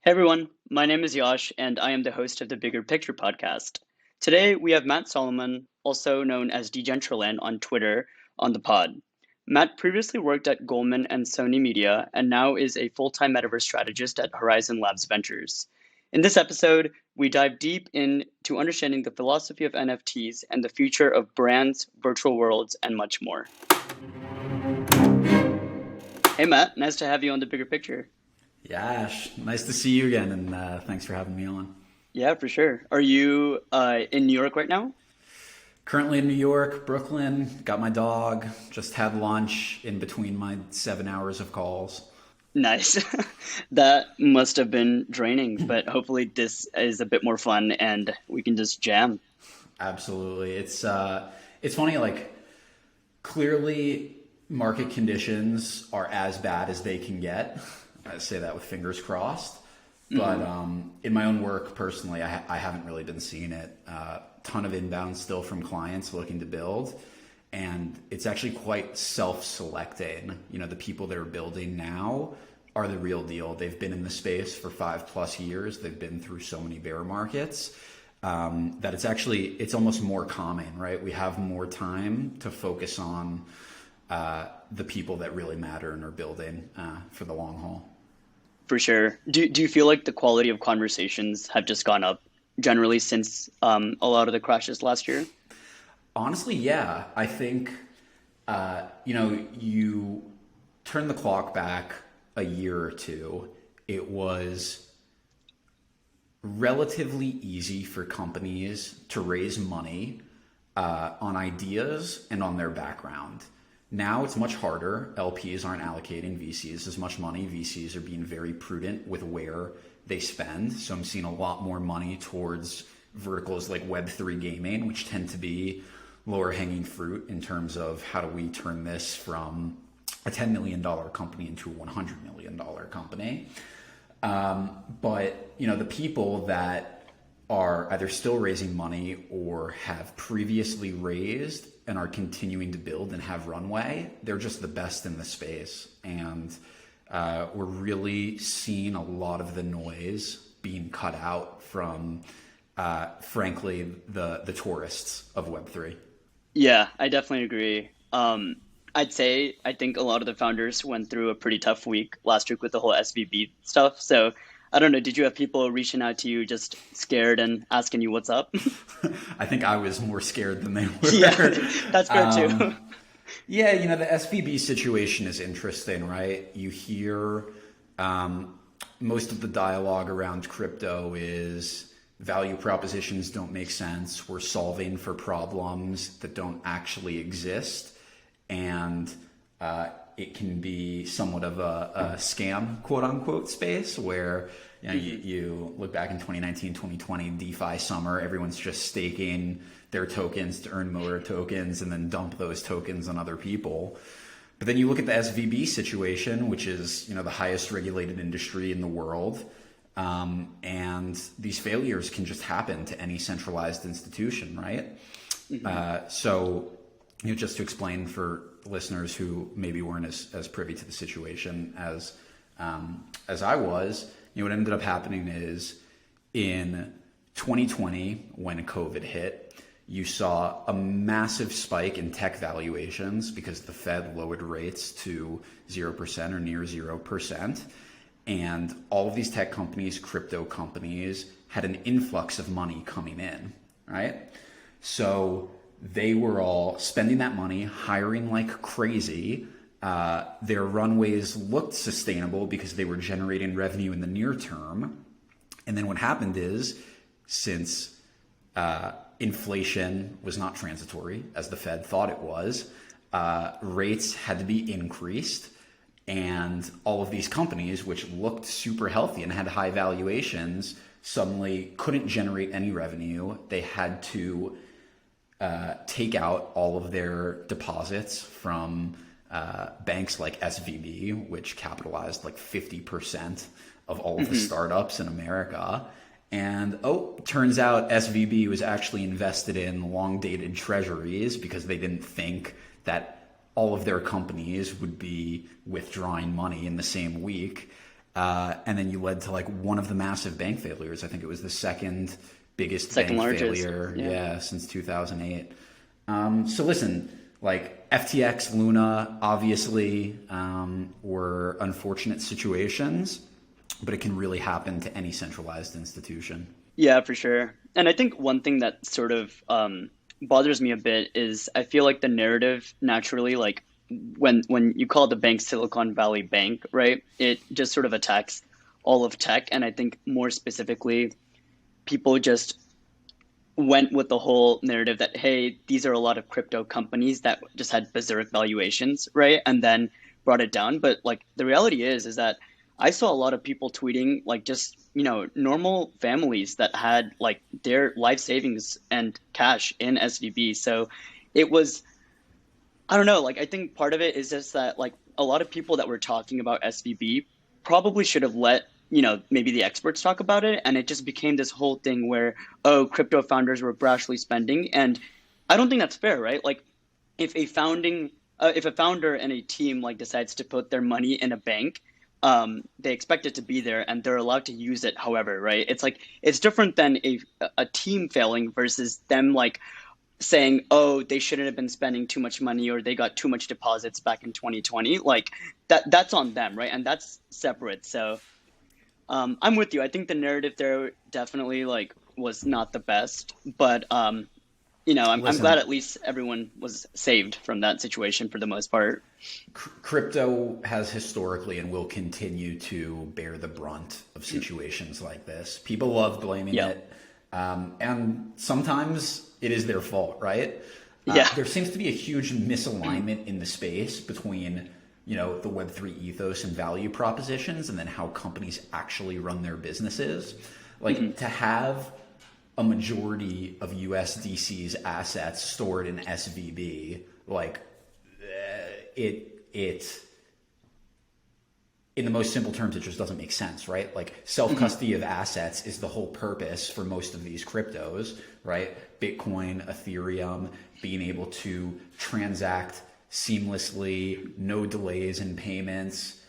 Hey everyone, my name is Yash, and I am the host of the Bigger Picture podcast. Today we have Matt Solomon, also known as Degentraland on Twitter, on the pod. Matt previously worked at Goldman and Sony Media, and now is a full-time metaverse strategist at Horizon Labs Ventures. In this episode, we dive deep into understanding the philosophy of NFTs and the future of brands, virtual worlds, and much more. Hey Matt, nice to have you on the Bigger Picture. Yash, nice to see you again, and thanks for having me on. Yeah, for sure. Are you in New York right now? Currently in New York, Brooklyn, got my dog, just had lunch in between my 7 hours of calls. Nice. That must have been draining, but hopefully this is a bit more fun and we can just jam. Absolutely. It's funny, like clearly market conditions are as bad as they can get. I say that with fingers crossed. But in my own work personally, I haven't really been seeing it. Ton of inbound still from clients looking to build. And it's actually quite self-selecting. You know, the people that are building now are the real deal. They've been in the space for 5+ years. They've been through so many bear markets that it's almost more common, right? We have more time to focus on the people that really matter and are building for the long haul. For sure. Do you feel like the quality of conversations have just gone up generally since a lot of the crashes last year? Honestly, yeah. I think, you turn the clock back a year or two, it was relatively easy for companies to raise money on ideas and on their background. Now it's much harder. LPs aren't allocating VCs as much money. VCs are being very prudent with where they spend. So I'm seeing a lot more money towards verticals like Web3 gaming, which tend to be lower hanging fruit in terms of how do we turn this from a $10 million company into a $100 million company. But the people that are either still raising money or have previously raised and are continuing to build and have runway, they're just the best in the space. And we're really seeing a lot of the noise being cut out from, frankly, the tourists of Web3. Yeah, I definitely agree. I think a lot of the founders went through a pretty tough week last week with the whole SVB stuff. So I don't know, did you have people reaching out to you just scared and asking you what's up? I think I was more scared than they Yeah, were. that's fair too. Yeah, the SVB situation is interesting, right? You hear most of the dialogue around crypto is value propositions don't make sense. We're solving for problems that don't actually exist. And it can be somewhat of a scam, quote unquote, space where you look back in 2019, 2020, DeFi summer, everyone's just staking their tokens to earn more tokens and then dump those tokens on other people. But then you look at the SVB situation, which is the highest regulated industry in the world. And these failures can just happen to any centralized institution, right? So just to explain for listeners who maybe weren't as privy to the situation as I was, what ended up happening is in 2020, when COVID hit, you saw a massive spike in tech valuations because the Fed lowered rates to 0% or near 0%. And all of these tech companies, crypto companies, had an influx of money coming in, right? So they were all spending that money, hiring like crazy. Their runways looked sustainable because they were generating revenue in the near term. And then what happened is, since inflation was not transitory, as the Fed thought it was, rates had to be increased. And all of these companies, which looked super healthy and had high valuations, suddenly couldn't generate any revenue. They had to take out all of their deposits from banks like SVB, which capitalized like 50% of all of the startups in America. And turns out SVB was actually invested in long dated treasuries because they didn't think that all of their companies would be withdrawing money in the same week. And then you led to like one of the massive bank failures. I think it was the second biggest Second bank largest. failure, Yeah. since 2008. So listen, like FTX, Luna, obviously were unfortunate situations, but it can really happen to any centralized institution. Yeah, for sure. And I think one thing that sort of bothers me a bit is I feel like the narrative naturally, like when you call the bank Silicon Valley Bank, right? It just sort of attacks all of tech, and I think more specifically, people just went with the whole narrative that hey, these are a lot of crypto companies that just had berserk valuations, right? And then brought it down. But like the reality is that I saw a lot of people tweeting like just normal families that had like their life savings and cash in SVB. So it was I don't know. Like, I think part of it is just that, like, a lot of people that were talking about SVB probably should have let, maybe the experts talk about it. And it just became this whole thing where, oh, crypto founders were brashly spending. And I don't think that's fair, right? Like, if a founder and a team like decides to put their money in a bank, they expect it to be there and they're allowed to use it however, right? It's like, it's different than a team failing versus them like, saying, oh, they shouldn't have been spending too much money or they got too much deposits back in 2020. Like that's on them, right? And that's separate. So I'm with you. I think the narrative there definitely like was not the best, but I'm glad Listen, at least everyone was saved from that situation for the most part. crypto has historically and will continue to bear the brunt of situations like this. People love blaming Yeah. it, and sometimes it is their fault, right? Yeah. There seems to be a huge misalignment in the space between the Web3 ethos and value propositions, and then how companies actually run their businesses. Like to have a majority of USDC's assets stored in SVB, like it in the most simple terms, it just doesn't make sense, right? Like self-custody of assets is the whole purpose for most of these cryptos, right? Bitcoin, Ethereum, being able to transact seamlessly, no delays in payments,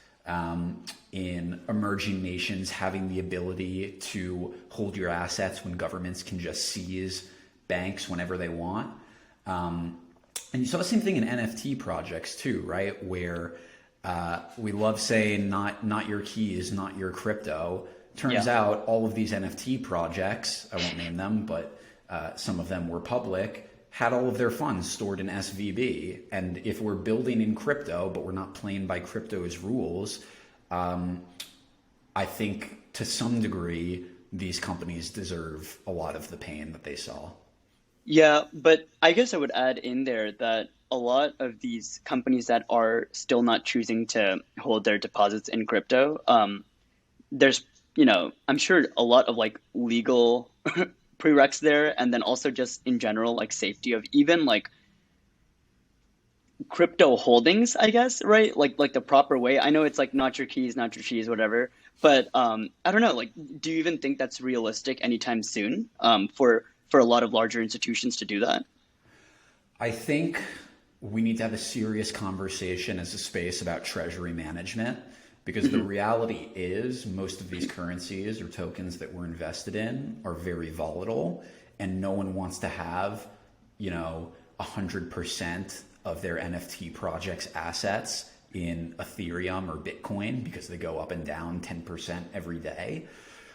in emerging nations, having the ability to hold your assets when governments can just seize banks whenever they want. And you saw the same thing in NFT projects too, right? Where we love saying not your keys, not your crypto. Turns Yeah. out all of these NFT projects, I won't name them, but some of them were public, had all of their funds stored in SVB. And if we're building in crypto, but we're not playing by crypto's rules, I think to some degree, these companies deserve a lot of the pain that they saw. Yeah, but I guess I would add in there that a lot of these companies that are still not choosing to hold their deposits in crypto, there's, I'm sure a lot of like legal prereqs there, and then also just in general, like safety of even like crypto holdings, I guess, right? Like the proper way. I know it's like not your keys, not your cheese, whatever. But I don't know. Like, do you even think that's realistic anytime soon? For a lot of larger institutions to do that? I think we need to have a serious conversation as a space about treasury management, because the reality is most of these currencies or tokens that we're invested in are very volatile, and no one wants to have, 100% of their NFT project's assets in Ethereum or Bitcoin because they go up and down 10% every day.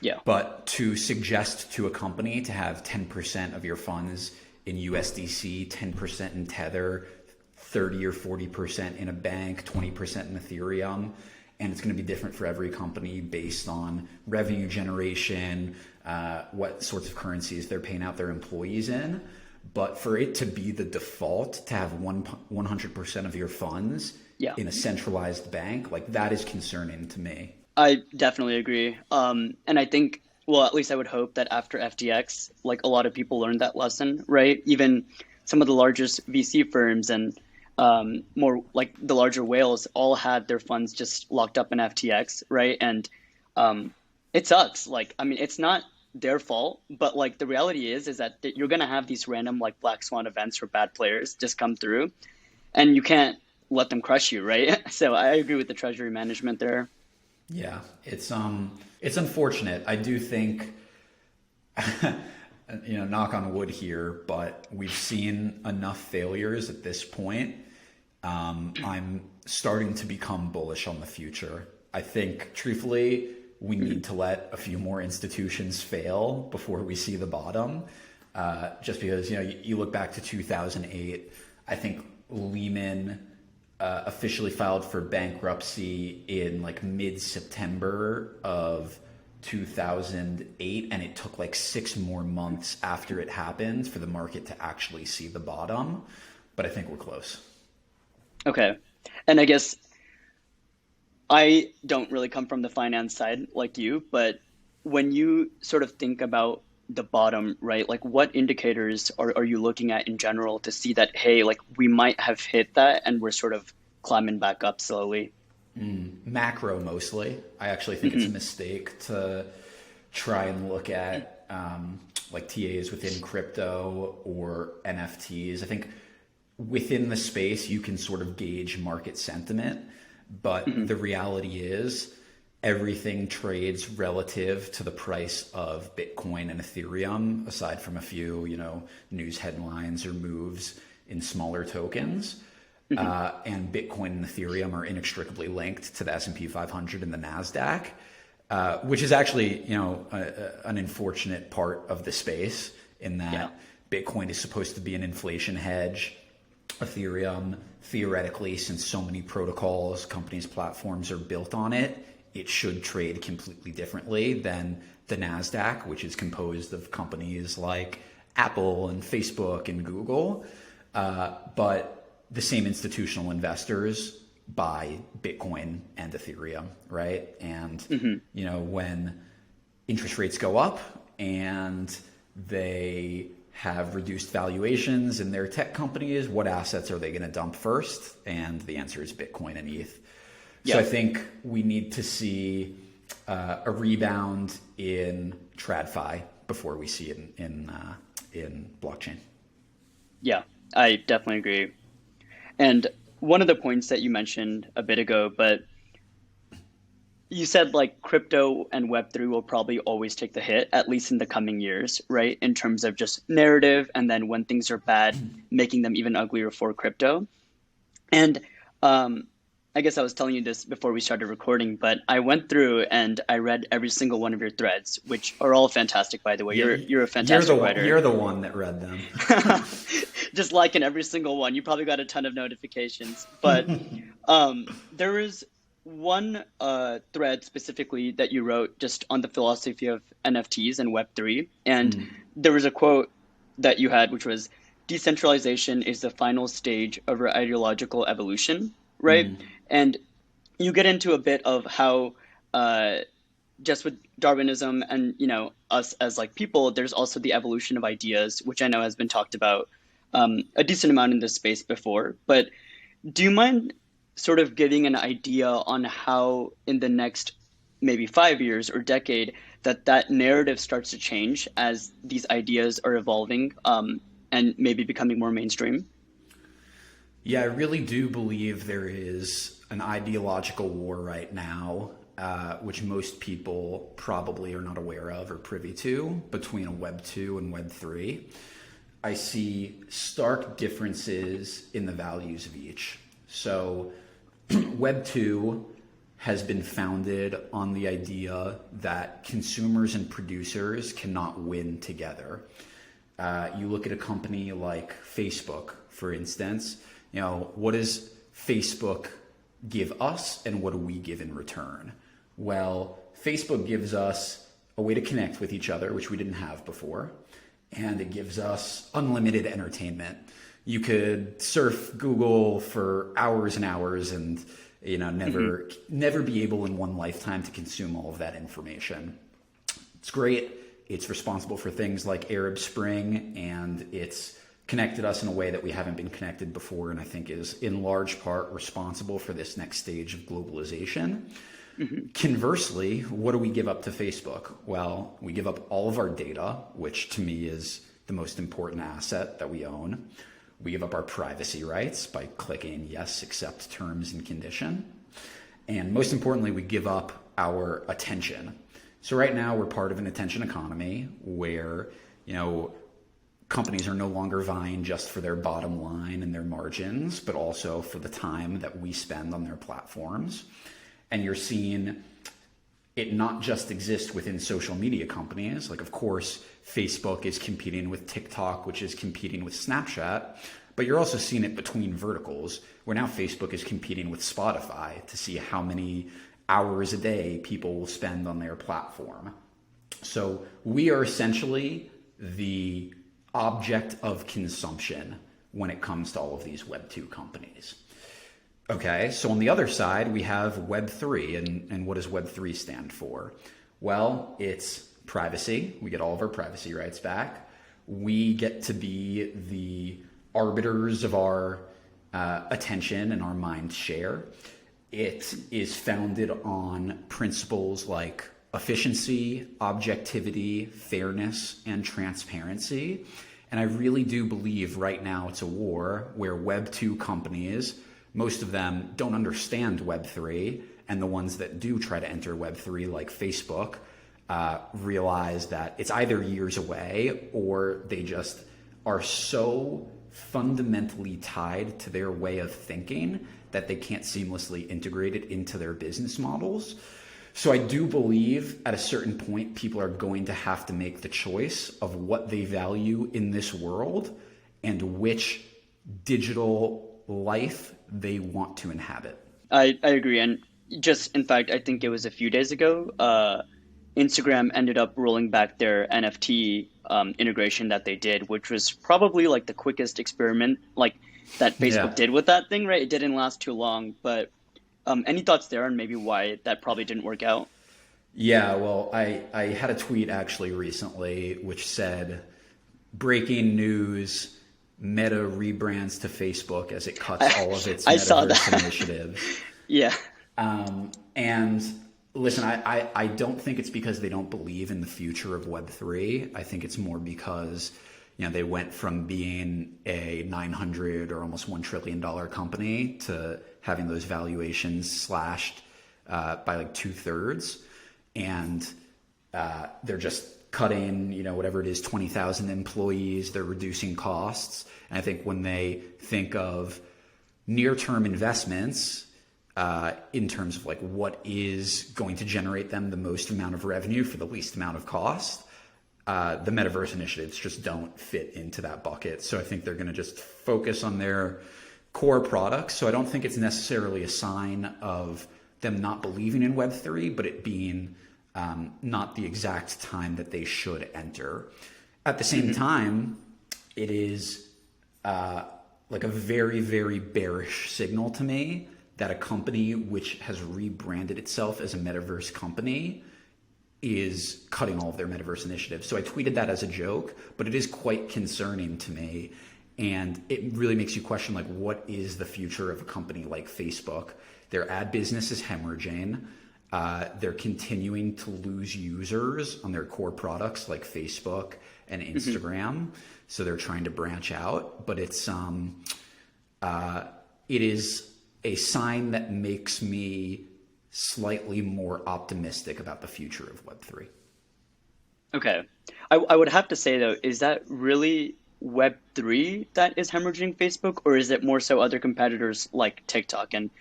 Yeah. But to suggest to a company to have 10% of your funds in USDC, 10% in Tether, 30 or 40% in a bank, 20% in Ethereum, and it's going to be different for every company based on revenue generation, what sorts of currencies they're paying out their employees in. But for it to be the default to have 100% of your funds Yeah. in a centralized bank, like that is concerning to me. I definitely agree. And I think, well, at least I would hope that after FTX, like a lot of people learned that lesson, right? Even some of the largest VC firms and more like the larger whales all had their funds just locked up in FTX, right? And it sucks. Like, I mean, it's not their fault, but like the reality is that you're gonna have these random like black swan events for bad players just come through, and you can't let them crush you, right? So I agree with the treasury management there. Yeah, it's unfortunate. I do think, knock on wood here, but we've seen enough failures at this point. I'm starting to become bullish on the future. I think, truthfully, we need to let a few more institutions fail before we see the bottom. Just because, you look back to 2008, I think Lehman officially filed for bankruptcy in like mid-September of 2008, and it took like 6 more months after it happened for the market to actually see the bottom. But I think we're close. Okay. And I guess I don't really come from the finance side like you, but when you sort of think about the bottom, right? Like what indicators are you looking at in general to see that, hey, like we might have hit that and we're sort of climbing back up slowly? Macro mostly. I actually think it's a mistake to try and look at like TAs within crypto or NFTs. I think within the space you can sort of gauge market sentiment, but the reality is everything trades relative to the price of Bitcoin and Ethereum, aside from a few, news headlines or moves in smaller tokens. And Bitcoin and Ethereum are inextricably linked to the S&P 500 and the NASDAQ, which is actually, an unfortunate part of the space in that Bitcoin is supposed to be an inflation hedge. Ethereum, theoretically, since so many protocols, companies, platforms are built on it, it should trade completely differently than the NASDAQ, which is composed of companies like Apple and Facebook and Google. But the same institutional investors buy Bitcoin and Ethereum, right? And, when interest rates go up and they have reduced valuations in their tech companies, what assets are they going to dump first? And the answer is Bitcoin and ETH. So I think we need to see a rebound in TradFi before we see it in blockchain. Yeah, I definitely agree. And one of the points that you mentioned a bit ago, but you said like crypto and Web3 will probably always take the hit, at least in the coming years, right? In terms of just narrative, and then when things are bad, making them even uglier for crypto. And I guess I was telling you this before we started recording, but I went through and I read every single one of your threads, which are all fantastic, by the way. You're a fantastic writer. You're the one that read them. Just liking every single one. You probably got a ton of notifications. But there is one thread specifically that you wrote just on the philosophy of NFTs and Web3. And there was a quote that you had, which was, "Decentralization is the final stage of our ideological evolution," right? And you get into a bit of how just with Darwinism and, us as like people, there's also the evolution of ideas, which I know has been talked about a decent amount in this space before. But do you mind sort of giving an idea on how in the next maybe 5 years or decade that narrative starts to change as these ideas are evolving and maybe becoming more mainstream? Yeah, I really do believe there is an ideological war right now, which most people probably are not aware of or privy to, between a Web 2 and Web 3. I see stark differences in the values of each. So Web 2 has been founded on the idea that consumers and producers cannot win together. You look at a company like Facebook, for instance, what does Facebook give us and what do we give in return? Well, Facebook gives us a way to connect with each other, which we didn't have before, and it gives us unlimited entertainment. You could surf Google for hours and hours and never be able in one lifetime to consume all of that information. It's great. It's responsible for things like Arab Spring, and it's connected us in a way that we haven't been connected before, and I think is in large part responsible for this next stage of globalization. Conversely, what do we give up to Facebook? Well, we give up all of our data, which to me is the most important asset that we own. We give up our privacy rights by clicking yes, accept terms and condition. And most importantly, we give up our attention. So right now we're part of an attention economy where, companies are no longer vying just for their bottom line and their margins, but also for the time that we spend on their platforms. And you're seeing it not just exist within social media companies. Like, of course, Facebook is competing with TikTok, which is competing with Snapchat, but you're also seeing it between verticals, where now Facebook is competing with Spotify to see how many hours a day people will spend on their platform. So we are essentially the object of consumption when it comes to all of these Web 2 companies. Okay, so on the other side, we have Web 3, and what does Web 3 stand for? Well, it's privacy. We get all of our privacy rights back. We get to be the arbiters of our attention and our mind share. It is founded on principles like efficiency, objectivity, fairness, and transparency. And I really do believe right now it's a war where Web 2 companies, most of them don't understand Web 3, and the ones that do try to enter Web 3, like Facebook, realize that it's either years away or they just are so fundamentally tied to their way of thinking that they can't seamlessly integrate it into their business models. So I do believe at a certain point, people are going to have to make the choice of what they value in this world and which digital life they want to inhabit. I agree. And just, in fact, I think it was a few days ago, Instagram ended up rolling back their NFT integration that they did, which was probably like the quickest experiment like that Facebook did with that thing, right? It didn't last too long, but any thoughts there on maybe why that probably didn't work out? Yeah, well, I had a tweet actually recently which said, breaking news, Meta rebrands to Facebook as it cuts all of its metaverse initiatives. Yeah. And listen, I don't think it's because they don't believe in the future of Web3. I think it's more because they went from being a 900 or almost $1 trillion company to having those valuations slashed by like 2/3. And they're just cutting, whatever it is, 20,000 employees. They're reducing costs. And I think when they think of near-term investments in terms of like what is going to generate them the most amount of revenue for the least amount of cost, the metaverse initiatives just don't fit into that bucket. So I think they're going to just focus on their core products. So I don't think it's necessarily a sign of them not believing in Web3, but it being not the exact time that they should enter. At the same time, it is like a very, very bearish signal to me that a company which has rebranded itself as a metaverse company is cutting all of their metaverse initiatives. So I tweeted that as a joke, but it is quite concerning to me. And it really makes you question, like, what is the future of a company like Facebook? Their ad business is hemorrhaging. They're continuing to lose users on their core products like Facebook and Instagram. So they're trying to branch out, but it is a sign that makes me slightly more optimistic about the future of Web3. Okay. I would have to say, though, is that really Web3 that is hemorrhaging Facebook, or is it more so other competitors like TikTok? And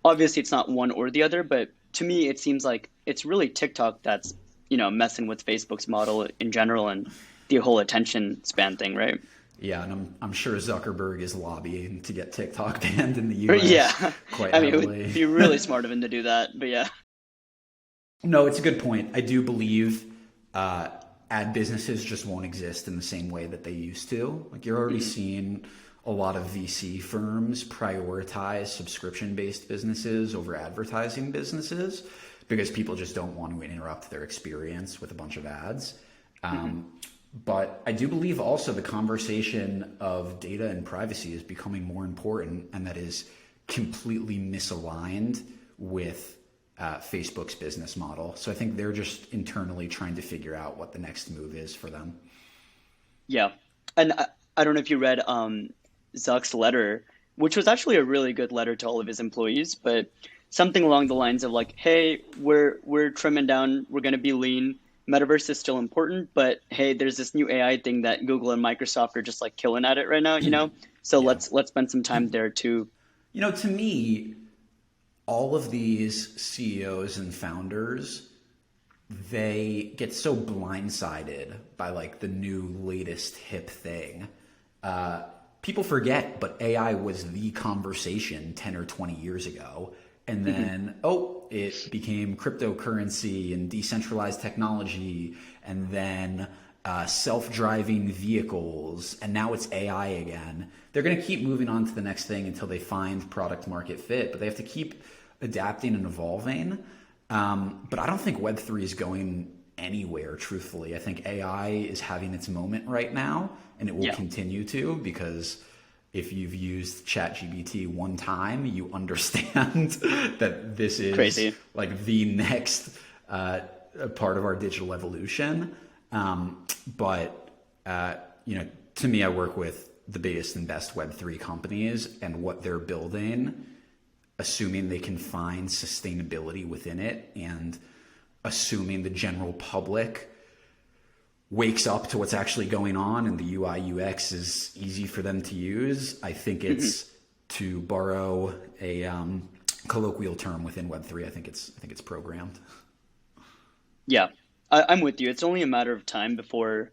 obviously it's not one or the other, but to me, it seems like it's really TikTok that's, messing with Facebook's model in general and the whole attention span thing, right? Yeah, and I'm sure Zuckerberg is lobbying to get TikTok banned in the US. Yeah. Quite I mean, heavily. it would be really smart of him to do that, but yeah. No, it's a good point. I do believe ad businesses just won't exist in the same way that they used to. Like, you're already seeing a lot of VC firms prioritize subscription-based businesses over advertising businesses because people just don't want to interrupt their experience with a bunch of ads. But I do believe also the conversation of data and privacy is becoming more important, and that is completely misaligned with Facebook's business model. So I think they're just internally trying to figure out what the next move is for them. Yeah. And I don't know if you read Zuck's letter, which was actually a really good letter to all of his employees, but something along the lines of like, hey, we're trimming down, we're going to be lean. Metaverse is still important, but hey, there's this new AI thing that Google and Microsoft are just like killing at it right now, you know? So Yeah. let's spend some time there too. To me, all of these CEOs and founders, they get so blindsided by like the new latest hip thing. People forget, but AI was the conversation 10 or 20 years ago. And then, it became cryptocurrency and decentralized technology, and then self-driving vehicles, and now it's AI again. They're going to keep moving on to the next thing until they find product market fit, but they have to keep adapting and evolving. But I don't think Web3 is going anywhere, truthfully. I think AI is having its moment right now, and it will Yeah. continue to, because if you've used ChatGPT one time, you understand that this is Crazy. like the next part of our digital evolution. But to me, I work with the biggest and best Web3 companies, and what they're building, assuming they can find sustainability within it, and assuming the general public wakes up to what's actually going on and the UI UX is easy for them to use, I think it's, to borrow a colloquial term within Web3, I think it's programmed. Yeah, I'm with you. It's only a matter of time before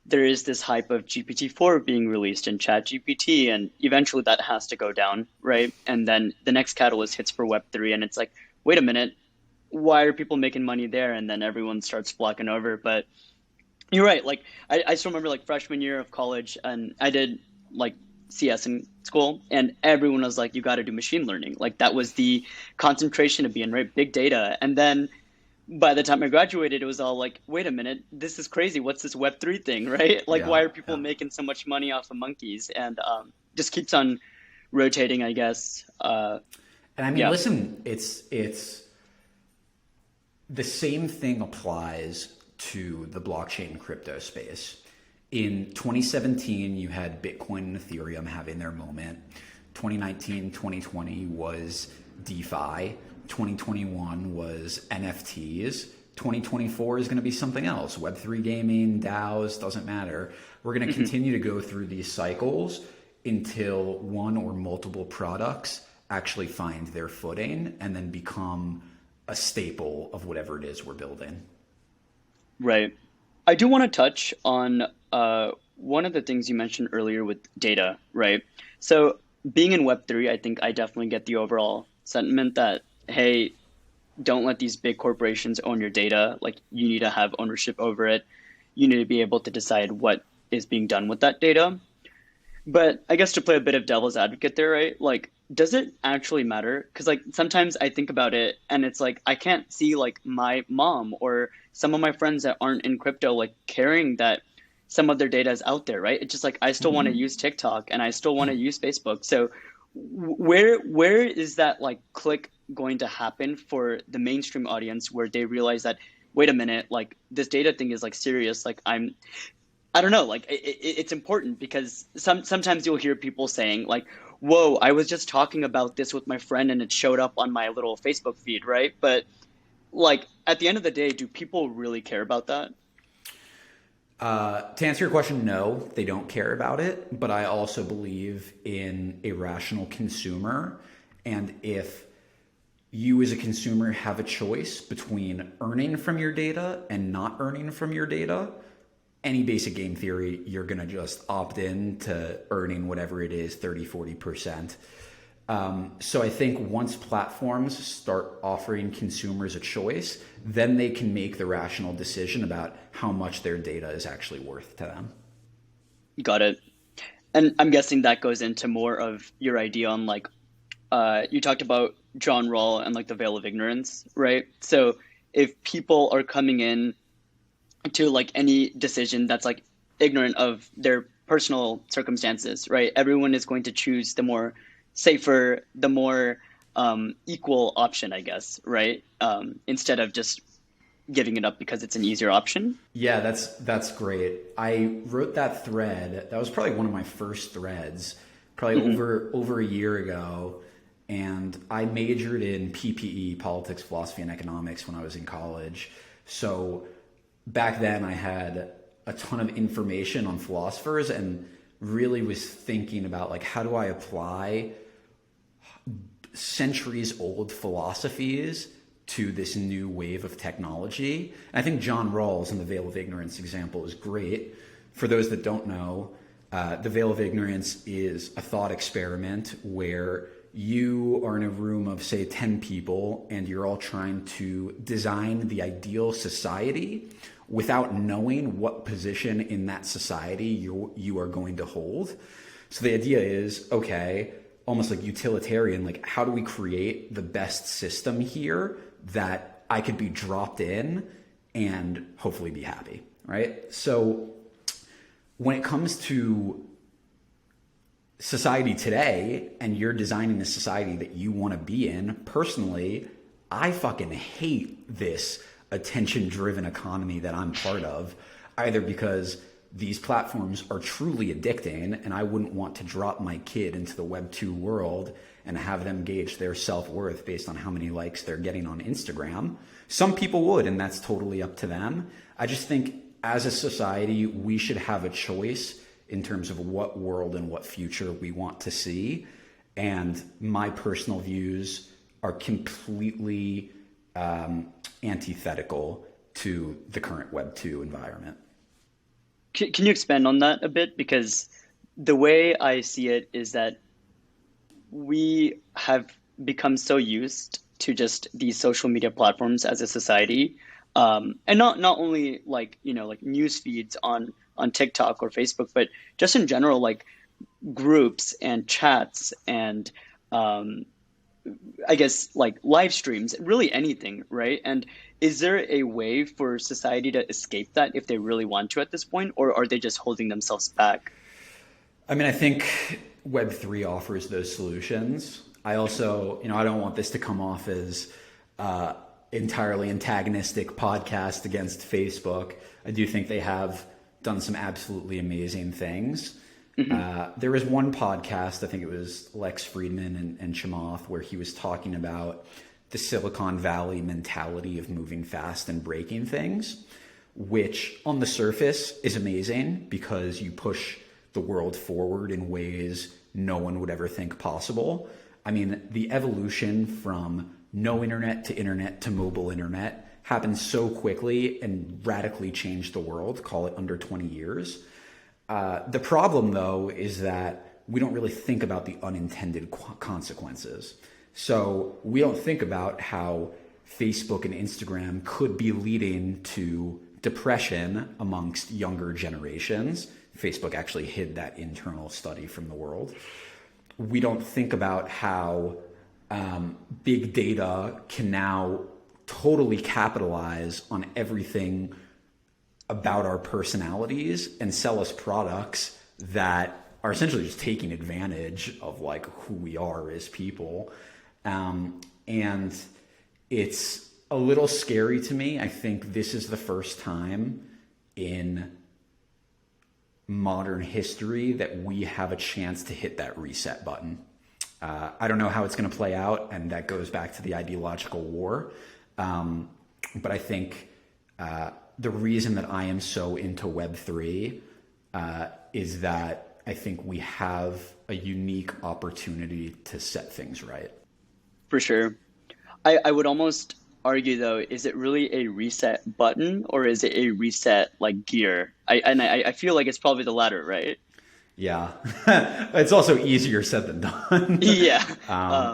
there is this hype of GPT-4 being released in ChatGPT, and eventually that has to go down, right? And then the next catalyst hits for Web3, and it's like, wait a minute, why are people making money there? And then everyone starts flocking over. But you're right. Like I still remember like freshman year of college, and I did like CS in school, and everyone was like, you got to do machine learning. Like that was the concentration to be in, right? Big data. And then by the time I graduated, it was all like, wait a minute, this is crazy. What's this Web3 thing, right? Like, Yeah, why are people yeah. making so much money off of monkeys? And just keeps on rotating, I guess. And I mean, Yeah. listen, it's the same thing applies to the blockchain crypto space. In 2017, you had Bitcoin and Ethereum having their moment. 2019, 2020 was DeFi. 2021 was NFTs. 2024 is going to be something else. Web3 gaming, DAOs, doesn't matter. We're going to continue to go through these cycles until one or multiple products actually find their footing and then become a staple of whatever it is we're building. Right. I do want to touch on one of the things you mentioned earlier with data, right? So being in Web3, I think I definitely get the overall sentiment that, hey, don't let these big corporations own your data. Like you need to have ownership over it. You need to be able to decide what is being done with that data. But I guess to play a bit of devil's advocate there, right? Like, does it actually matter? Because like sometimes I think about it and it's like I can't see like my mom or some of my friends that aren't in crypto like caring that some of their data is out there, right? It's just like I still want to use TikTok and I still want to use Facebook. So where is that like click going to happen for the mainstream audience where they realize that wait a minute, like this data thing is like serious. Like I don't know, like it's important because sometimes you'll hear people saying like, "Whoa, I was just talking about this with my friend and it showed up on my little Facebook feed," right? But like at the end of the day, do people really care about that? To answer your question, no, they don't care about it. But I also believe in a rational consumer. And if you as a consumer have a choice between earning from your data and not earning from your data, any basic game theory, you're going to just opt in to earning whatever it is, 30, 40%. So I think once platforms start offering consumers a choice, then they can make the rational decision about how much their data is actually worth to them. Got it. And I'm guessing that goes into more of your idea on like you talked about John Rawl and like the veil of ignorance, right? So if people are coming in to like any decision that's like ignorant of their personal circumstances, right? Everyone is going to choose the more safer, the more equal option, I guess, right? Instead of just giving it up because it's an easier option. Yeah, that's great. I wrote that thread. That was probably one of my first threads, probably over a year ago. and I majored in PPE, politics, philosophy, and economics when I was in college. So back then I had a ton of information on philosophers and really was thinking about like, how do I apply centuries old philosophies to this new wave of technology. And I think John Rawls in the Veil of Ignorance example is great. For those that don't know, the Veil of Ignorance is a thought experiment where you are in a room of, say, 10 people, and you're all trying to design the ideal society without knowing what position in that society you are going to hold. So the idea is, okay, almost like utilitarian, like how do we create the best system here that I could be dropped in and hopefully be happy, right? So when it comes to society today and you're designing the society that you want to be in, personally, I fucking hate this attention-driven economy that I'm part of, either because these platforms are truly addicting and I wouldn't want to drop my kid into the Web 2 world and have them gauge their self-worth based on how many likes they're getting on Instagram. Some people would, and that's totally up to them. I just think as a society, we should have a choice in terms of what world and what future we want to see. And my personal views are completely antithetical to the current Web 2 environment. Can you expand on that a bit? Because the way I see it is that we have become so used to just these social media platforms as a society, and not only like like news feeds on TikTok or Facebook, but just in general like groups and chats and I guess like live streams, really anything, right? And is there a way for society to escape that if they really want to at this point, or are they just holding themselves back? I mean, I think Web3 offers those solutions. I also, I don't want this to come off as entirely antagonistic podcast against Facebook. I do think they have done some absolutely amazing things. There was one podcast, I think it was Lex Friedman and Chamath, where he was talking about the Silicon Valley mentality of moving fast and breaking things, which on the surface is amazing because you push the world forward in ways no one would ever think possible. I mean, the evolution from no internet to mobile internet happened so quickly and radically changed the world, call it under 20 years. The problem, though, is that we don't really think about the unintended consequences. So we don't think about how Facebook and Instagram could be leading to depression amongst younger generations. Facebook actually hid that internal study from the world. We don't think about how big data can now totally capitalize on everything about our personalities and sell us products that are essentially just taking advantage of like who we are as people. And it's a little scary to me. I think this is the first time in modern history that we have a chance to hit that reset button. I don't know how it's going to play out, and that goes back to the ideological war. But I think the reason that I am so into Web3 is that I think we have a unique opportunity to set things right. For sure. I would almost argue though, is it really a reset button or is it a reset like gear? I feel like it's probably the latter, right? Yeah. It's also easier said than done. Yeah.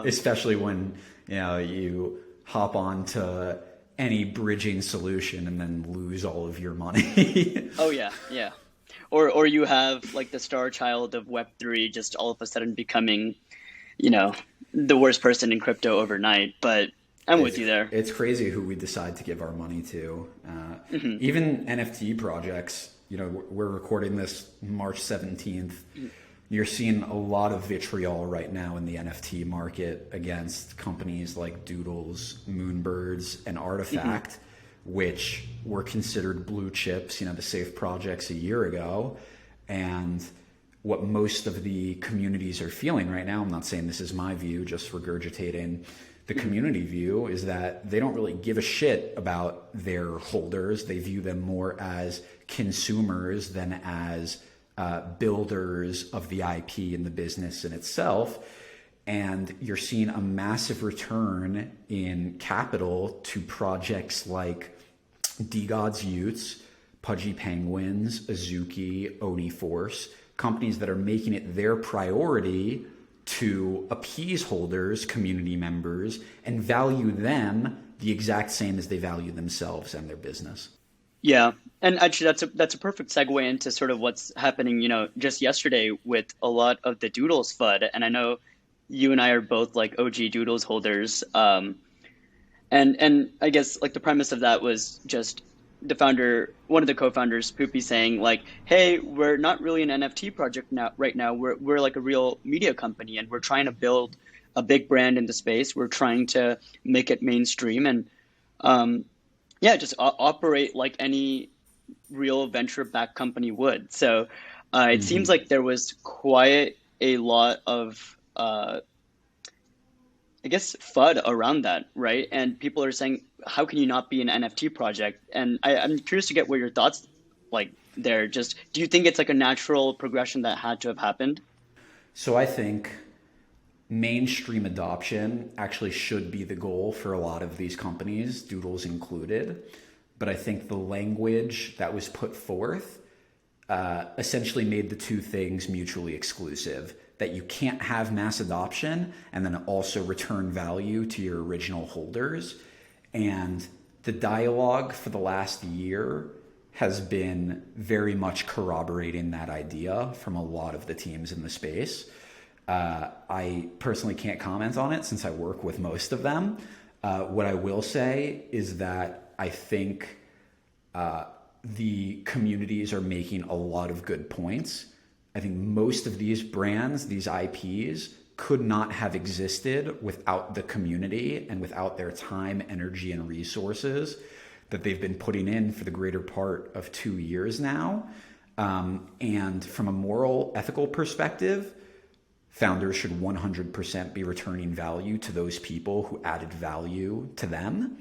Especially when, you hop on to any bridging solution and then lose all of your money. Oh yeah, yeah. Or you have like the star child of Web3 just all of a sudden becoming, the worst person in crypto overnight. But I'm with you there. It's crazy who we decide to give our money to. Even NFT projects, we're recording this March 17th. You're seeing a lot of vitriol right now in the NFT market against companies like Doodles, Moonbirds, and Artifact, which were considered blue chips, the safe projects a year ago. And what most of the communities are feeling right now, I'm not saying this is my view, just regurgitating the community view, is that they don't really give a shit about their holders. They view them more as consumers than as builders of the IP and the business in itself. And you're seeing a massive return in capital to projects like DGod's Utes, Pudgy Penguins, Azuki, Oni Force, companies that are making it their priority to appease holders, community members, and value them the exact same as they value themselves and their business. Yeah, and actually, that's a perfect segue into sort of what's happening, just yesterday with a lot of the Doodles FUD, and I know you and I are both like OG Doodles holders, and I guess like the premise of that was just one of the co-founders, Poopy, saying like, "Hey, we're not really an NFT project now. Right now, we're like a real media company, and we're trying to build a big brand in the space. We're trying to make it mainstream, and yeah, just operate like any real venture-backed company would." So it seems like there was quite a lot of I guess FUD around that, right? And people are saying, how can you not be an NFT project? And I'm curious to get what your thoughts like there. Just do you think it's like a natural progression that had to have happened? So I think mainstream adoption actually should be the goal for a lot of these companies, Doodles included. But I think the language that was put forth essentially made the two things mutually exclusive, that you can't have mass adoption and then also return value to your original holders. And the dialogue for the last year has been very much corroborating that idea from a lot of the teams in the space. I personally can't comment on it since I work with most of them. What I will say is that I think the communities are making a lot of good points. I think most of these brands, these IPs, could not have existed without the community and without their time, energy, and resources that they've been putting in for the greater part of 2 years now. And from a moral, ethical perspective, founders should 100% be returning value to those people who added value to them.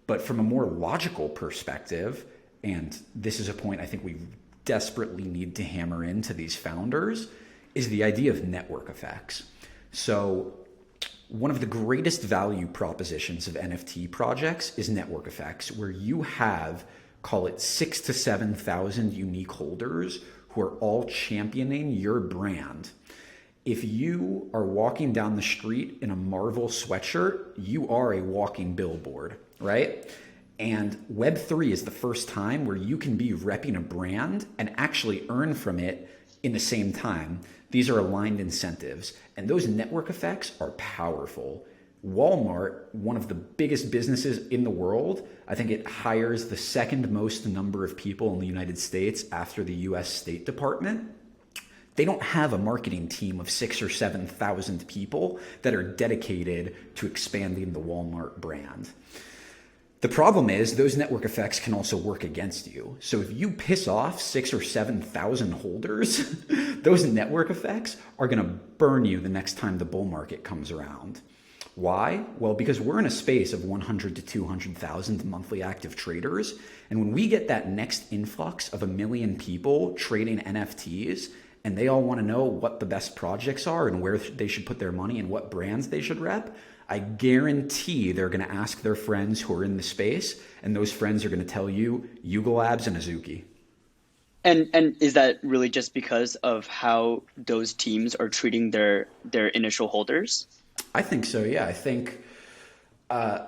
But from a more logical perspective, and this is a point I think we desperately need to hammer into these founders, is the idea of network effects. So one of the greatest value propositions of NFT projects is network effects, where you have, call it 6,000 to 7,000 unique holders who are all championing your brand. If you are walking down the street in a Marvel sweatshirt, you are a walking billboard, right? And Web3 is the first time where you can be repping a brand and actually earn from it in the same time. These are aligned incentives, and those network effects are powerful. Walmart, one of the biggest businesses in the world, I think it hires the second most number of people in the United States after the US State Department. They don't have a marketing team of 6,000 or 7,000 people that are dedicated to expanding the Walmart brand. The problem is those network effects can also work against you. So if you piss off 6,000 or 7,000 holders, those network effects are going to burn you the next time the bull market comes around. Why? Well, because we're in a space of 100 to 200,000 monthly active traders. And when we get that next influx of 1 million people trading NFTs, and they all want to know what the best projects are and where they should put their money and what brands they should rep, I guarantee they're going to ask their friends who are in the space, and those friends are going to tell you Yuga Labs and Azuki. And is that really just because of how those teams are treating their initial holders? I think so, yeah. I think,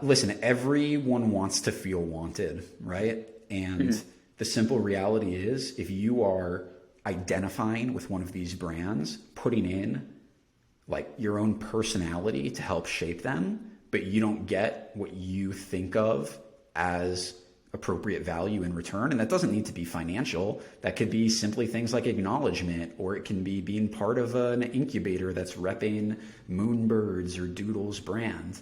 listen, everyone wants to feel wanted, right? And the simple reality is if you are identifying with one of these brands, putting in like your own personality to help shape them, but you don't get what you think of as appropriate value in return. And that doesn't need to be financial. That could be simply things like acknowledgement, or it can be being part of an incubator that's repping Moonbirds or Doodles brand.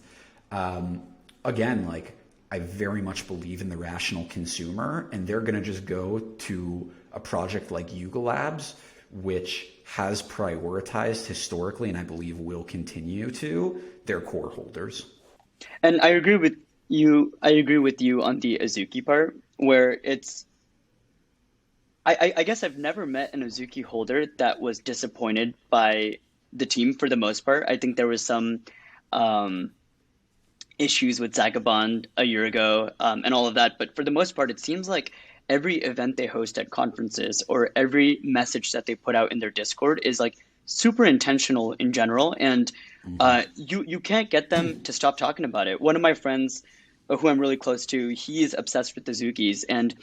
Again, like I very much believe in the rational consumer, and they're going to just go to a project like Yuga Labs which has prioritized historically, and I believe will continue to, their core holders. And I agree with you. I agree with you on the Azuki part, where it's. I guess I've never met an Azuki holder that was disappointed by the team for the most part. I think there was some um, issues with Zagabond a year ago, and all of that. But for the most part, it seems like every event they host at conferences or every message that they put out in their Discord is like super intentional in general, and you can't get them to stop talking about it. One of my friends, who I'm really close to, he is obsessed with the Zukis, and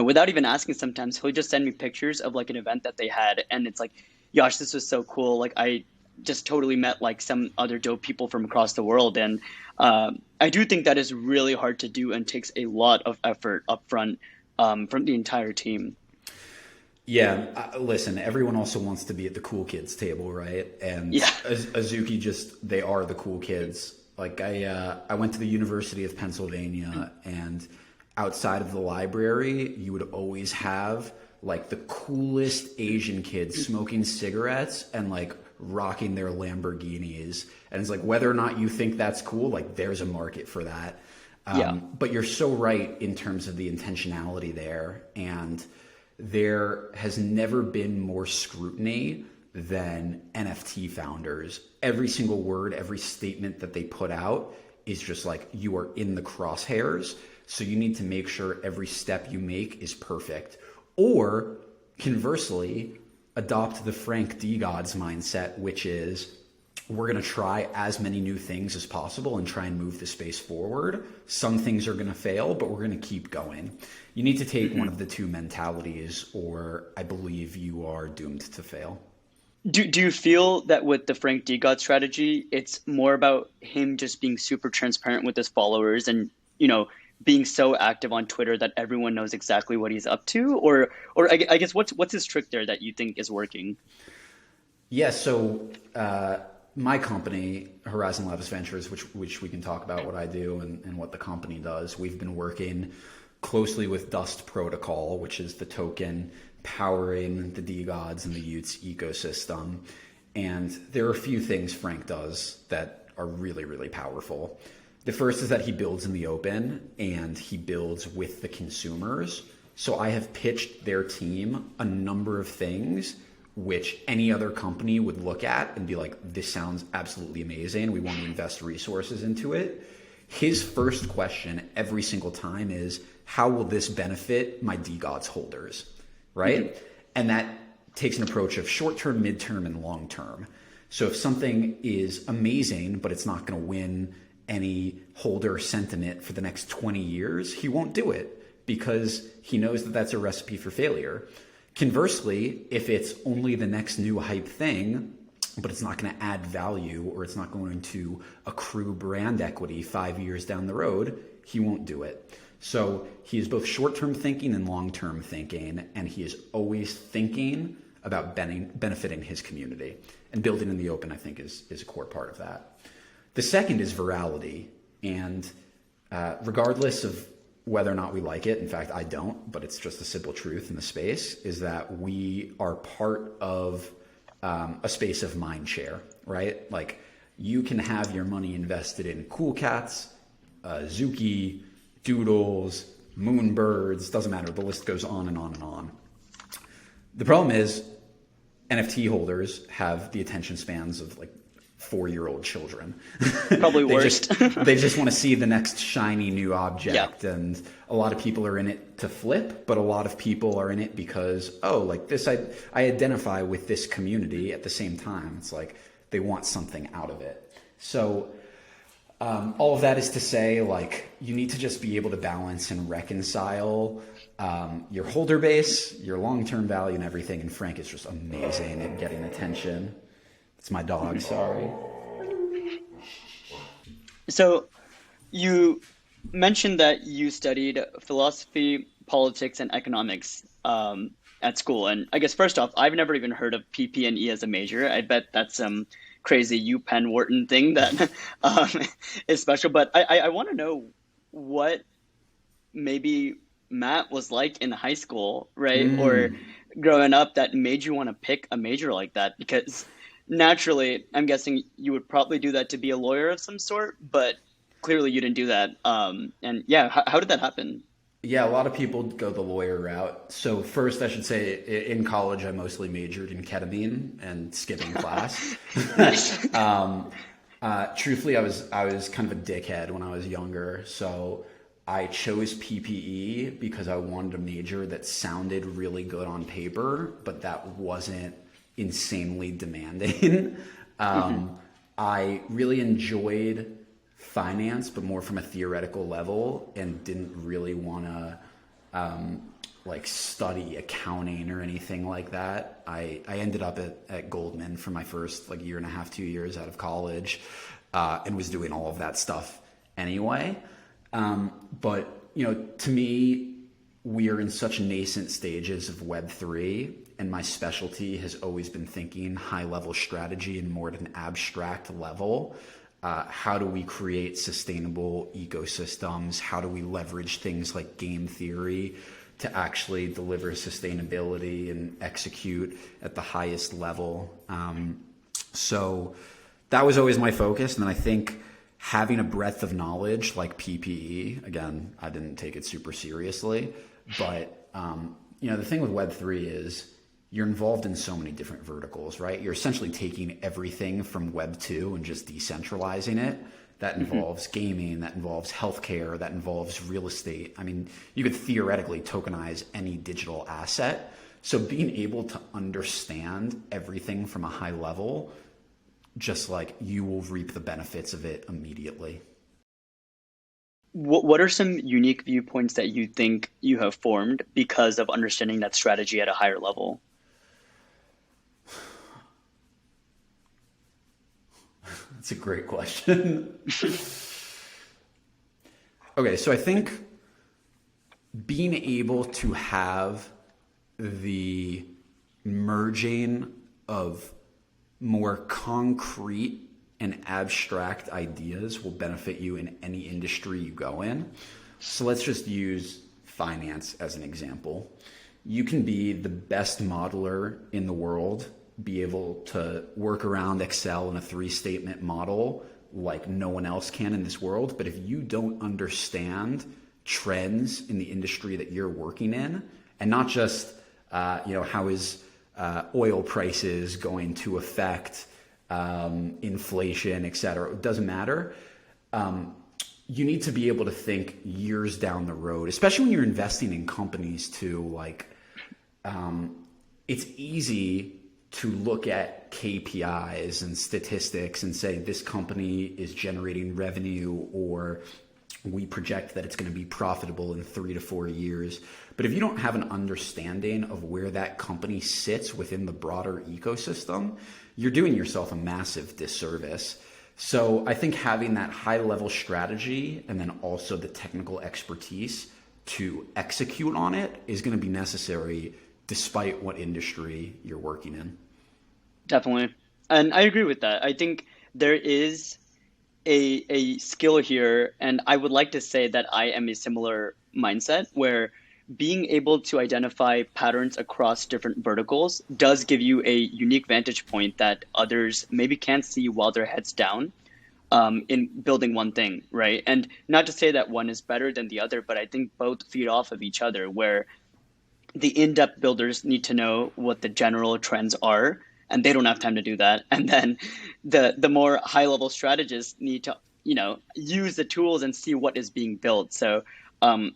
without even asking, sometimes he'll just send me pictures of like an event that they had, and it's like, "Gosh, this was so cool! Like I just totally met like some other dope people from across the world," and I do think that is really hard to do and takes a lot of effort upfront from the entire team. Yeah, listen, everyone also wants to be at the cool kids table, right? And Yeah. Azuki they are the cool kids. Like I went to the University of Pennsylvania, and outside of the library, you would always have like the coolest Asian kids smoking cigarettes and like rocking their Lamborghinis. And it's like, whether or not you think that's cool, like there's a market for that. Yeah. But you're so right in terms of the intentionality there. And there has never been more scrutiny than NFT founders. Every single word, every statement that they put out is just like, you are in the crosshairs. So you need to make sure every step you make is perfect. Or conversely, adopt the Frank D. Gods mindset, which is, we're going to try as many new things as possible and try and move the space forward. Some things are going to fail, but we're going to keep going. You need to take one of the two mentalities, or I believe you are doomed to fail. Do you feel that with the Frank D. God strategy, it's more about him just being super transparent with his followers and, being so active on Twitter that everyone knows exactly what he's up to? Or I guess what's his trick there that you think is working? Yeah, so my company, Horizon Labs Ventures, which we can talk about what I do and what the company does, we've been working closely with Dust Protocol, which is the token powering the DeGods and the Utes ecosystem. And there are a few things Frank does that are really, really powerful. The first is that he builds in the open and he builds with the consumers. So I have pitched their team a number of things which any other company would look at and be like, this sounds absolutely amazing. We want to invest resources into it. His first question every single time is, how will this benefit my DeGods holders, right? Mm-hmm. And that takes an approach of short-term, mid-term, and long-term. So if something is amazing, but it's not going to win any holder sentiment for the next 20 years, he won't do it because he knows that that's a recipe for failure. Conversely, if it's only the next new hype thing, but it's not going to add value or it's not going to accrue brand equity 5 years down the road, he won't do it. So he is both short-term thinking and long-term thinking, and he is always thinking about benefiting his community. And building in the open, I think, is a core part of that. The second is virality. And regardless of whether or not we like it, in fact, I don't, but it's just a simple truth in the space, is that we are part of a space of mind share, right? Like, you can have your money invested in Cool Cats, Zuki, Doodles, Moonbirds, doesn't matter. The list goes on and on and on. The problem is NFT holders have the attention spans of like 4-year-old children. Probably worst. They just want to see the next shiny new object. Yeah. And a lot of people are in it to flip, but a lot of people are in it because, like this, I identify with this community at the same time. It's like they want something out of it. So all of that is to say, like, you need to just be able to balance and reconcile your holder base, your long-term value, and everything. And Frank is just amazing at getting attention. It's my dog, sorry. So you mentioned that you studied philosophy, politics, and economics at school. And I guess first off, I've never even heard of PP&E as a major. I bet that's some crazy UPenn Wharton thing that is special. But I want to know what maybe Matt was like in high school, right? Or growing up that made you want to pick a major like that? Because naturally, I'm guessing you would probably do that to be a lawyer of some sort, but clearly you didn't do that. And yeah, how did that happen? Yeah, a lot of people go the lawyer route. So first, I should say, in college, I mostly majored in ketamine and skipping class. Nice. Truthfully, I was kind of a dickhead when I was younger, so I chose PPE because I wanted a major that sounded really good on paper, but that wasn't insanely demanding. Hmm. I really enjoyed finance, but more from a theoretical level, and didn't really want to like study accounting or anything like that. I ended up at Goldman for my first like year and a half, 2 years out of college, and was doing all of that stuff anyway. But to me, we are in such nascent stages of Web3, and my specialty has always been thinking high level strategy and more at an abstract level. How do we create sustainable ecosystems? How do we leverage things like game theory to actually deliver sustainability and execute at the highest level? So that was always my focus. And then I think having a breadth of knowledge like PPE, again, I didn't take it super seriously, but the thing with Web3 is you're involved in so many different verticals, right? You're essentially taking everything from Web 2 and just decentralizing it. That Hmm. involves gaming, that involves healthcare, that involves real estate. I mean, you could theoretically tokenize any digital asset. So being able to understand everything from a high level, just like you will reap the benefits of it immediately. What are some unique viewpoints that you think you have formed because of understanding that strategy at a higher level? That's a great question. Okay, so I think being able to have the merging of more concrete and abstract ideas will benefit you in any industry you go in. So let's just use finance as an example. You can be the best modeler in the world, be able to work around Excel in a three statement model like no one else can in this world. But if you don't understand trends in the industry that you're working in, and not just, how is oil prices going to affect inflation, et cetera, it doesn't matter. You need to be able to think years down the road, especially when you're investing in companies too. Like, it's easy to look at KPIs and statistics and say this company is generating revenue, or we project that it's going to be profitable in 3 to 4 years. But if you don't have an understanding of where that company sits within the broader ecosystem, you're doing yourself a massive disservice. So I think having that high level strategy and then also the technical expertise to execute on it is going to be necessary despite what industry you're working in. Definitely. And I agree with that. I think there is a skill here, and I would like to say that I am a similar mindset where being able to identify patterns across different verticals does give you a unique vantage point that others maybe can't see while their heads down in building one thing, right? And not to say that one is better than the other, but I think both feed off of each other, where the in-depth builders need to know what the general trends are, and they don't have time to do that. And then the more high-level strategists need to, use the tools and see what is being built. So um,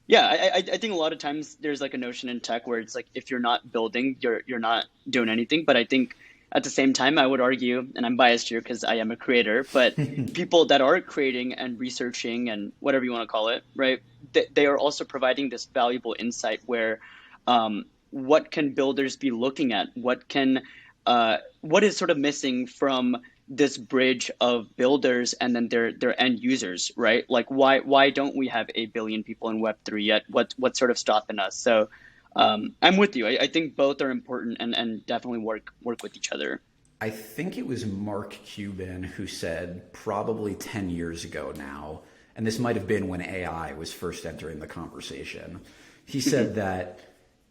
yeah, I think a lot of times there's like a notion in tech where it's like if you're not building, you're not doing anything. But I think at the same time, I would argue, and I'm biased here because I am a creator, but people that are creating and researching and whatever you want to call it, right? They are also providing this valuable insight where what can builders be looking at? What is sort of missing from this bridge of builders and then their end users, right? Like why don't we have 8 billion people in Web3 yet? What's sort of stopping us? So I'm with you. I think both are important and definitely work with each other. I think it was Mark Cuban who said probably 10 years ago now, and this might have been when AI was first entering the conversation. He said that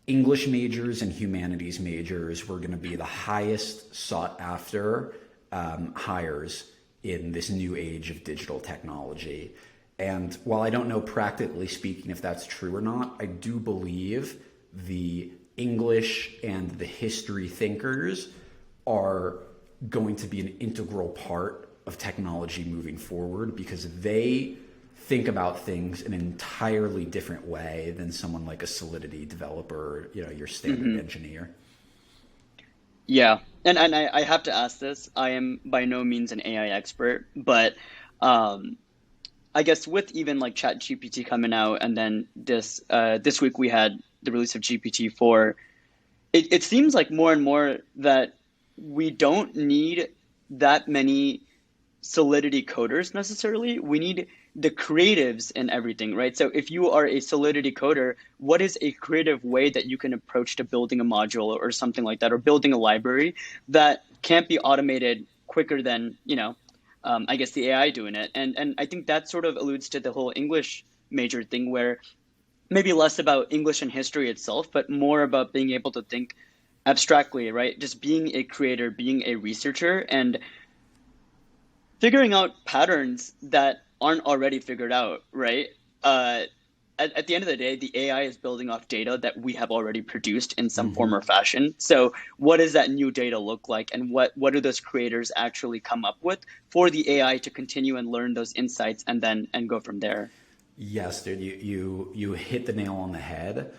English majors and humanities majors were going to be the highest sought after hires in this new age of digital technology. And while I don't know practically speaking if that's true or not, I do believe the English and the history thinkers are going to be an integral part of technology moving forward, because they think about things in an entirely different way than someone like a Solidity developer, your standard engineer. Yeah. And I have to ask this. I am by no means an AI expert, but um, I guess with even like Chat GPT coming out, and then this week we had the release of GPT-4, it seems like more and more that we don't need that many Solidity coders necessarily. We need the creatives in everything, right? So if you are a Solidity coder, what is a creative way that you can approach to building a module or something like that, or building a library that can't be automated quicker than, I guess the AI doing it. And I think that sort of alludes to the whole English major thing, where maybe less about English and history itself, but more about being able to think abstractly, right? Just being a creator, being a researcher, and figuring out patterns that aren't already figured out, right? Uh, at the end of the day, the AI is building off data that we have already produced in some form or fashion. So what does that new data look like, and what do those creators actually come up with for the AI to continue and learn those insights and go from there? Yes, dude, you hit the nail on the head.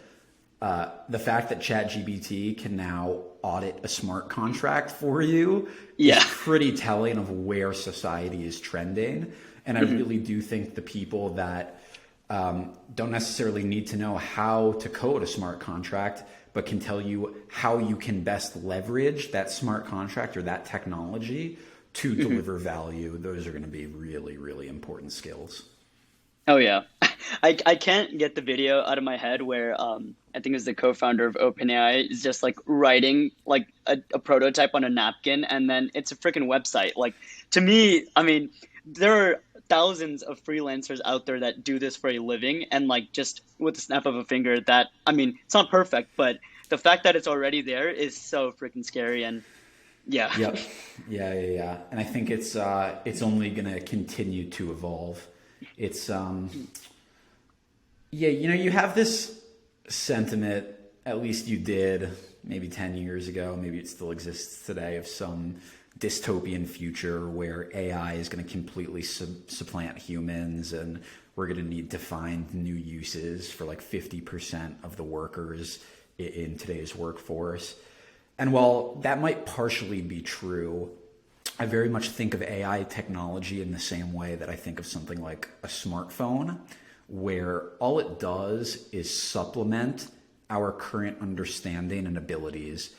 The fact that ChatGPT can now audit a smart contract for you is Yeah. pretty telling of where society is trending. And I really do think the people that don't necessarily need to know how to code a smart contract, but can tell you how you can best leverage that smart contract or that technology to deliver value, those are going to be really, really important skills. Oh yeah. I can't get the video out of my head where I think it's the co-founder of OpenAI is just like writing like a prototype on a napkin, and then it's a freaking website. Like, to me, I mean, there are thousands of freelancers out there that do this for a living, and like just with the snap of a finger, that, I mean, it's not perfect, but the fact that it's already there is so freaking scary. And yeah. Yep. Yeah. And I think it's only going to continue to evolve. It's yeah, you have this sentiment, at least you did maybe 10 years ago, maybe it still exists today, of some dystopian future where AI is going to completely supplant humans, and we're going to need to find new uses for like 50% of the workers in today's workforce. And while that might partially be true, I very much think of AI technology in the same way that I think of something like a smartphone, where all it does is supplement our current understanding and abilities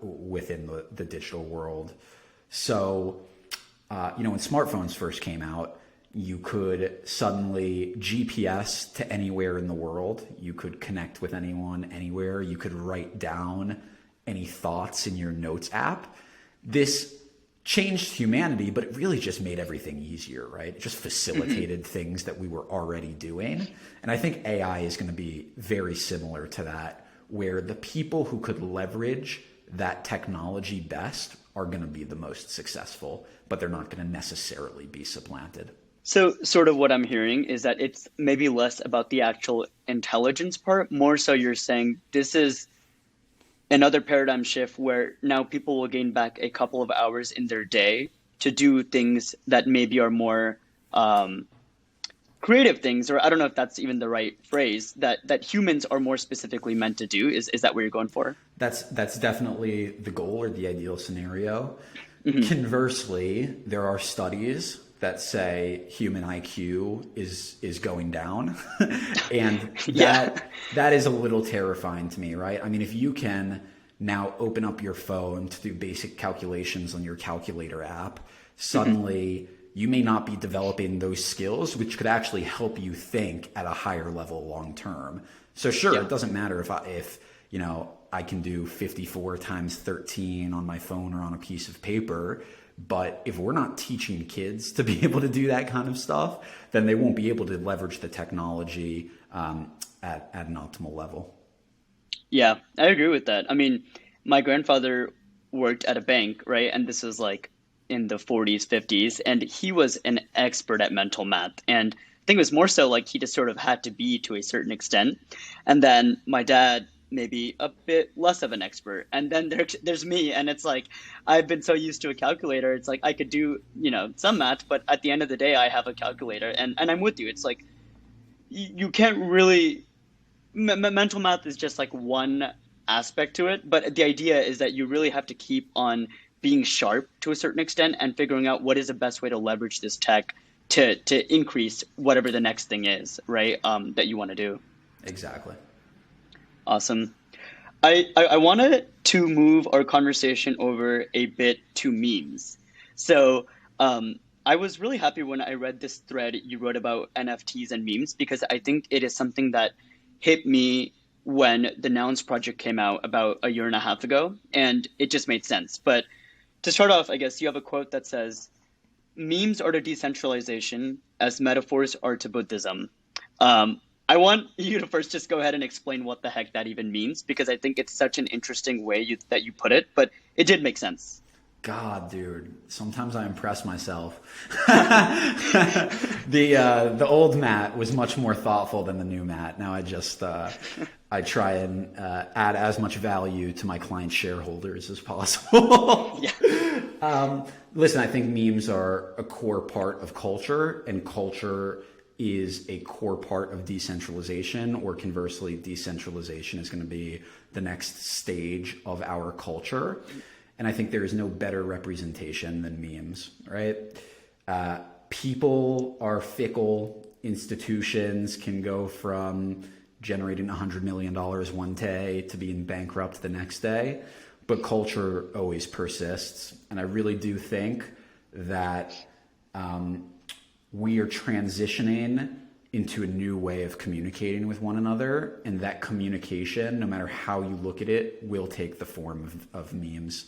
within the digital world. So, when smartphones first came out, you could suddenly GPS to anywhere in the world. You could connect with anyone, anywhere. You could write down any thoughts in your notes app. This changed humanity, but it really just made everything easier, right? It just facilitated things that we were already doing. And I think AI is going to be very similar to that, where the people who could leverage that technology best are going to be the most successful, but they're not going to necessarily be supplanted. So, sort of what I'm hearing is that it's maybe less about the actual intelligence part, more so you're saying this is another paradigm shift where now people will gain back a couple of hours in their day to do things that maybe are more creative things, or I don't know if that's even the right phrase, that humans are more specifically meant to do. Is that what you're going for? That's definitely the goal or the ideal scenario. Conversely, there are studies that say human IQ is going down, and Yeah. that is a little terrifying to me, right? I mean, if you can now open up your phone to do basic calculations on your calculator app, suddenly you may not be developing those skills, which could actually help you think at a higher level long term. So sure, it doesn't matter if I can do 54 times 13 on my phone or on a piece of paper. But if we're not teaching kids to be able to do that kind of stuff, then they won't be able to leverage the technology at an optimal level. Yeah, I agree with that. I mean, my grandfather worked at a bank, right? And this was like in the 40s, 50s, and he was an expert at mental math. And I think it was more so like he just sort of had to be to a certain extent. And then my dad, maybe a bit less of an expert. And then there's me, and it's like I've been so used to a calculator. It's like I could do, some math, but at the end of the day, I have a calculator. And I'm with you. It's like you can't really mental math is just like one aspect to it, but the idea is that you really have to keep on being sharp to a certain extent and figuring out what is the best way to leverage this tech to increase whatever the next thing is, right? That you want to do. Exactly. Awesome. I wanted to move our conversation over a bit to memes. So, I was really happy when I read this thread you wrote about NFTs and memes because I think it is something that hit me when the Nouns project came out about a year and a half ago, and it just made sense. But to start off, I guess you have a quote that says, "Memes are to decentralization as metaphors are to Buddhism." I want you to first just go ahead and explain what the heck that even means, because I think it's such an interesting way that you put it, but it did make sense. God, dude, sometimes I impress myself. The old Matt was much more thoughtful than the new Matt. Now I try and add as much value to my client shareholders as possible. Yeah. Listen, I think memes are a core part of culture, and culture is a core part of decentralization, or conversely, decentralization is going to be the next stage of our culture. And I think there is no better representation than memes, right? People are fickle. Institutions can go from generating $100 million one day to being bankrupt the next day, but culture always persists. And I really do think that we are transitioning into a new way of communicating with one another, and that communication, no matter how you look at it, will take the form of memes.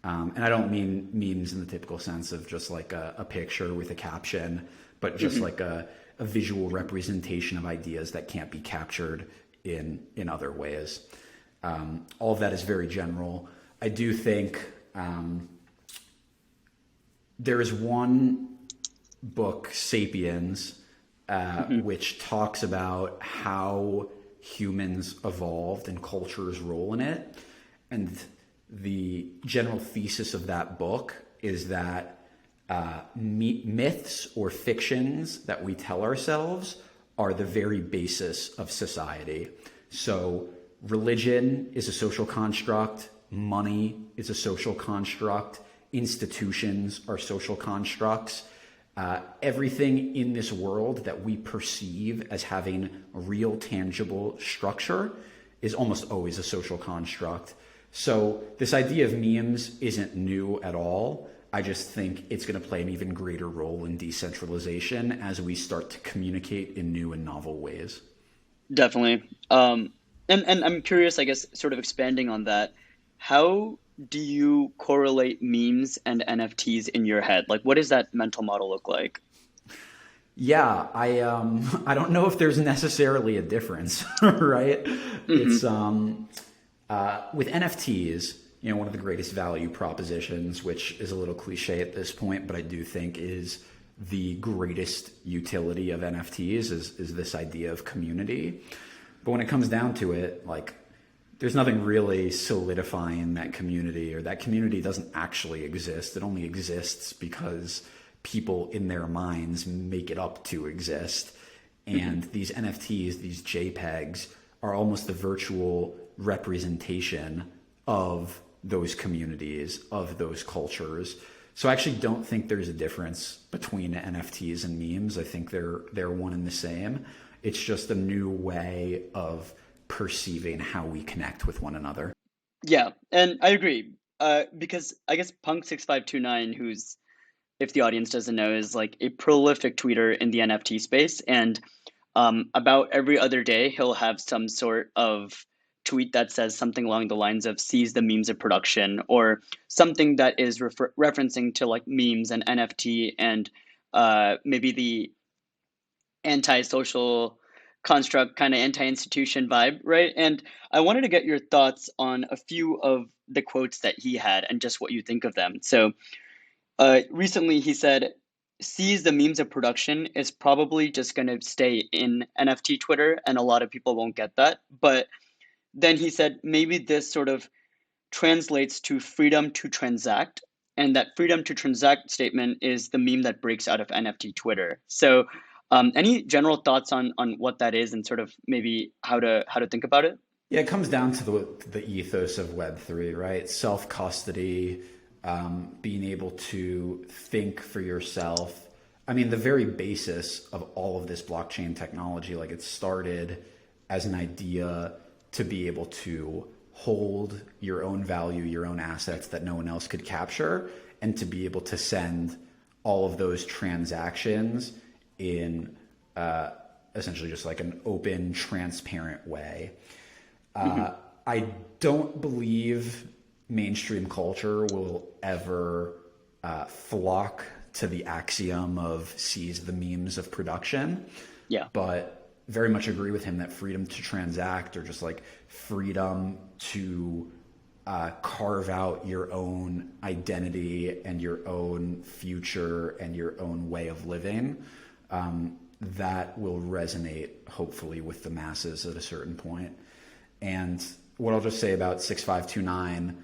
And I don't mean memes in the typical sense of just like a picture with a caption, but just like a visual representation of ideas that can't be captured in other ways. All of that is very general. I do think there is one book, Sapiens, which talks about how humans evolved and culture's role in it. And the general thesis of that book is that myths or fictions that we tell ourselves are the very basis of society. So religion is a social construct, money is a social construct, institutions are social constructs. Everything in this world that we perceive as having a real tangible structure is almost always a social construct. So this idea of memes isn't new at all. I just think it's going to play an even greater role in decentralization as we start to communicate in new and novel ways. Definitely. And I'm curious, I guess, sort of expanding on that, how do you correlate memes and NFTs in your head? Like, what does that mental model look like? Yeah, I don't know if there's necessarily a difference, right? It's with NFTs, one of the greatest value propositions, which is a little cliche at this point, but I do think is the greatest utility of NFTs is this idea of community. But when it comes down to it, like, there's nothing really solidifying that community, or that community doesn't actually exist. It only exists because people in their minds make it up to exist. And these NFTs, these JPEGs, are almost the virtual representation of those communities, of those cultures. So I actually don't think there's a difference between NFTs and memes. I think they're one and the same. It's just a new way of perceiving how we connect with one another. Yeah, and I agree. Because I guess Punk6529, who's, if the audience doesn't know, is like a prolific tweeter in the NFT space, and about every other day he'll have some sort of tweet that says something along the lines of "seize the memes of production" or something that is referencing to like memes and NFT and maybe the anti-social construct kind of anti-institution vibe, right? And I wanted to get your thoughts on a few of the quotes that he had and just what you think of them. So recently he said, sees the memes of production is probably just going to stay in NFT Twitter, and a lot of people won't get that. But then he said maybe this sort of translates to freedom to transact, and that freedom to transact statement is the meme that breaks out of NFT Twitter. So, any general thoughts on what that is and sort of maybe how to think about it? Yeah, it comes down to the ethos of Web3, right? Self custody, being able to think for yourself. I mean, the very basis of all of this blockchain technology, like it started as an idea to be able to hold your own value, your own assets that no one else could capture, and to be able to send all of those transactions in essentially just like an open, transparent way. I don't believe mainstream culture will ever flock to the axiom of seize the memes of production. Yeah. But very much agree with him that freedom to transact, or just like freedom to carve out your own identity and your own future and your own way of living, that will resonate hopefully with the masses at a certain point. And what I'll just say about 6529,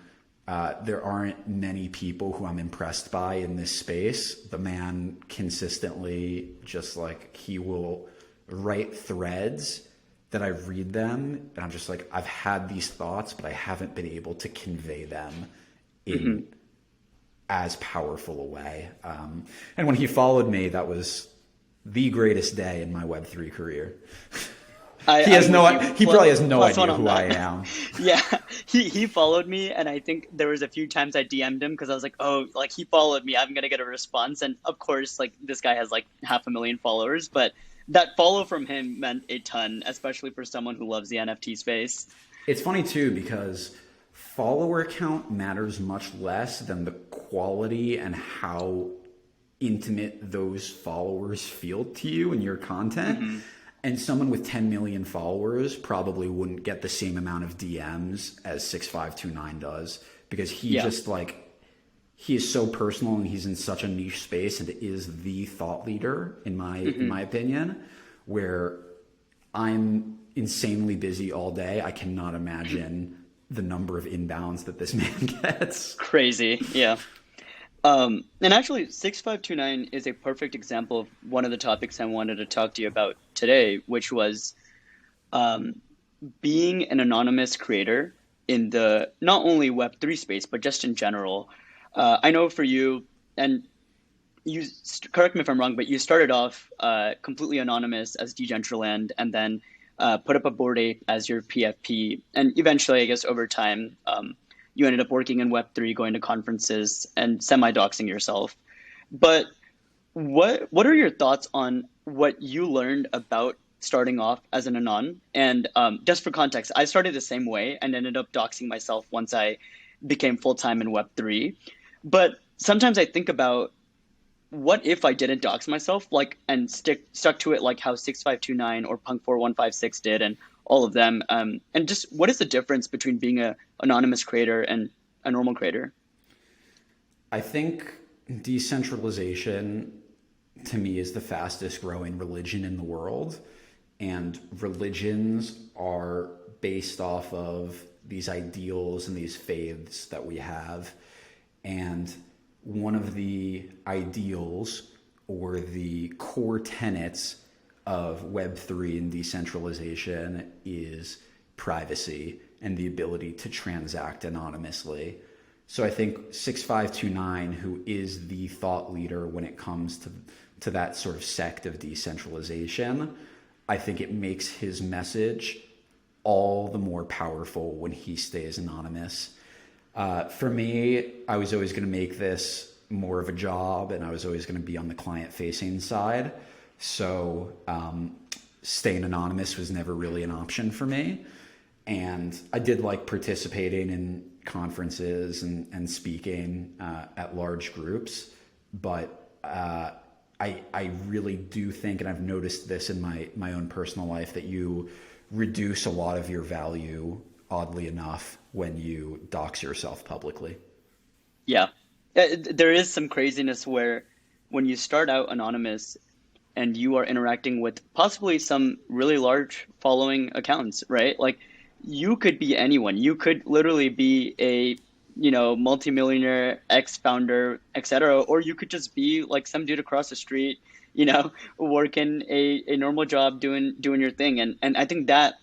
there aren't many people who I'm impressed by in this space. The man consistently, just like, he will write threads that I read them and I'm just like, I've had these thoughts, but I haven't been able to convey them in as powerful a way. And when he followed me, that was the greatest day in my Web3 career. He probably has no idea who I am. Yeah, he followed me, and I think there was a few times I DM'd him because I was like, oh, like he followed me, I'm gonna get a response. And of course, like this guy has like 500,000 followers, but that follow from him meant a ton, especially for someone who loves the NFT space. It's funny too, because follower count matters much less than the quality and how intimate those followers feel to you and your content. And someone with 10 million followers probably wouldn't get the same amount of DMs as 6529 does, because he just like, he is so personal and he's in such a niche space and is the thought leader in my opinion, where I'm insanely busy all day. I cannot imagine the number of inbounds that this man gets. Crazy. Yeah. And actually, 6529 is a perfect example of one of the topics I wanted to talk to you about today, which was being an anonymous creator in the not only Web3 space, but just in general. I know for you, and you correct me if I'm wrong, but you started off completely anonymous as Degentraland, and then put up a Bored Ape as your PFP, and eventually, I guess, over time, you ended up working in Web3, going to conferences and semi-doxing yourself. But what are your thoughts on what you learned about starting off as an anon? And just for context, I started the same way and ended up doxing myself once I became full-time in Web3. But sometimes I think about, what if I didn't dox myself, like, and stuck to it, like how 6529 or Punk 4156 did, and all of them, and just what is the difference between being a anonymous creator and a normal creator? I think decentralization, to me, is the fastest growing religion in the world, and religions are based off of these ideals and these faiths that we have. And one of the ideals or the core tenets of Web3 and decentralization is privacy and the ability to transact anonymously. So I think 6529, who is the thought leader when it comes to that sort of sect of decentralization, I think it makes his message all the more powerful when he stays anonymous. For me, I was always going to make this more of a job, and I was always going to be on the client-facing side. So staying anonymous was never really an option for me. And I did like participating in conferences and speaking at large groups. But I really do think, and I've noticed this in my own personal life, that you reduce a lot of your value, oddly enough, when you dox yourself publicly. Yeah. There is some craziness where when you start out anonymous and you are interacting with possibly some really large following accounts, right? Like you could be anyone. You could literally be a, multimillionaire, ex-founder, etc. Or you could just be like some dude across the street, working a normal job doing your thing. And I think that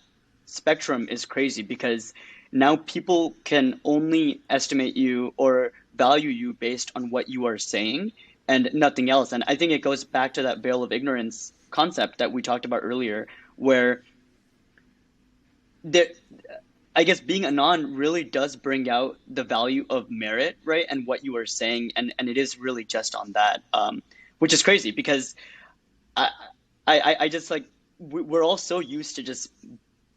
spectrum is crazy because now people can only estimate you or value you based on what you are saying and nothing else. And I think it goes back to that veil of ignorance concept that we talked about earlier, where there, I guess being anon really does bring out the value of merit, right? And what you are saying, and it is really just on that, which is crazy because I, I just like we're all so used to just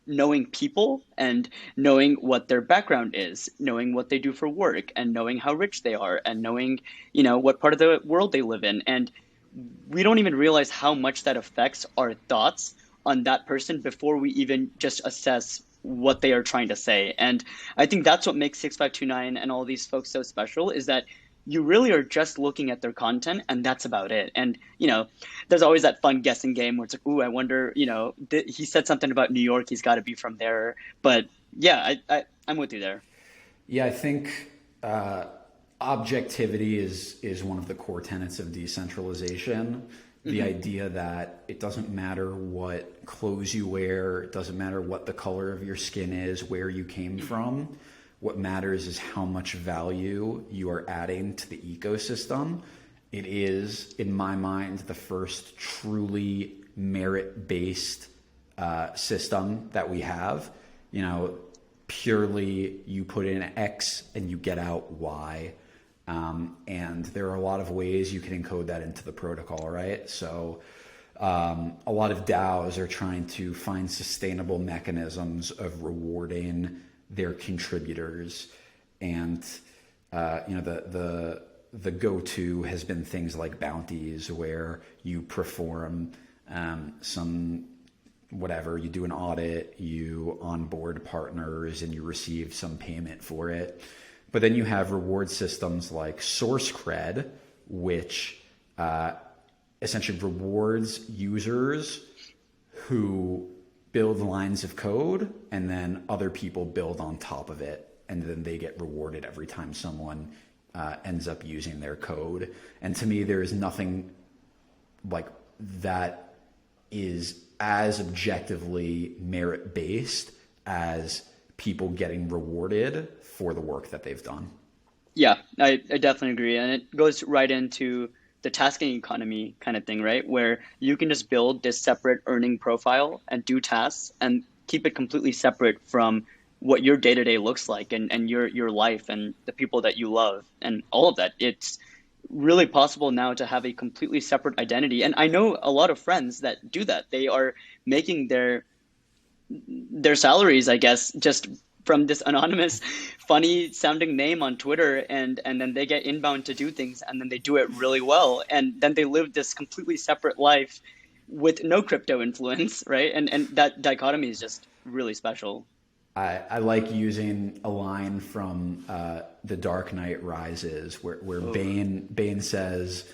knowing people and knowing what their background is, knowing what they do for work, and knowing how rich they are, and knowing, what part of the world they live in. And we don't even realize how much that affects our thoughts on that person before we even just assess what they are trying to say. And I think that's what makes 6529 and all these folks so special is that you really are just looking at their content and that's about it. And, there's always that fun guessing game where it's like, ooh, I wonder, he said something about New York. He's got to be from there. But yeah, I'm with you there. Yeah, I think objectivity is one of the core tenets of decentralization. The idea that it doesn't matter what clothes you wear, it doesn't matter what the color of your skin is, where you came from. What matters is how much value you are adding to the ecosystem. It is, in my mind, the first truly merit-based system that we have. Purely you put in X and you get out Y. And there are a lot of ways you can encode that into the protocol, right? So a lot of DAOs are trying to find sustainable mechanisms of rewarding their contributors, and the go-to has been things like bounties, where you perform some whatever, you do an audit, you onboard partners, and you receive some payment for it. But then you have reward systems like Source Cred, which essentially rewards users who build lines of code, and then other people build on top of it, and then they get rewarded every time someone ends up using their code. And to me, there is nothing like that is as objectively merit-based as people getting rewarded for the work that they've done. Yeah, I definitely agree. And it goes right into the tasking economy kind of thing, right? Where you can just build this separate earning profile and do tasks and keep it completely separate from what your day-to-day looks like and your life and the people that you love and all of that. It's really possible now to have a completely separate identity. And I know a lot of friends that do that. They are making their salaries, I guess, just from this anonymous, funny sounding name on Twitter, and then they get inbound to do things, and then they do it really well, and then they live this completely separate life with no crypto influence, right? And that dichotomy is just really special. I like using a line from The Dark Knight Rises, where Bane says,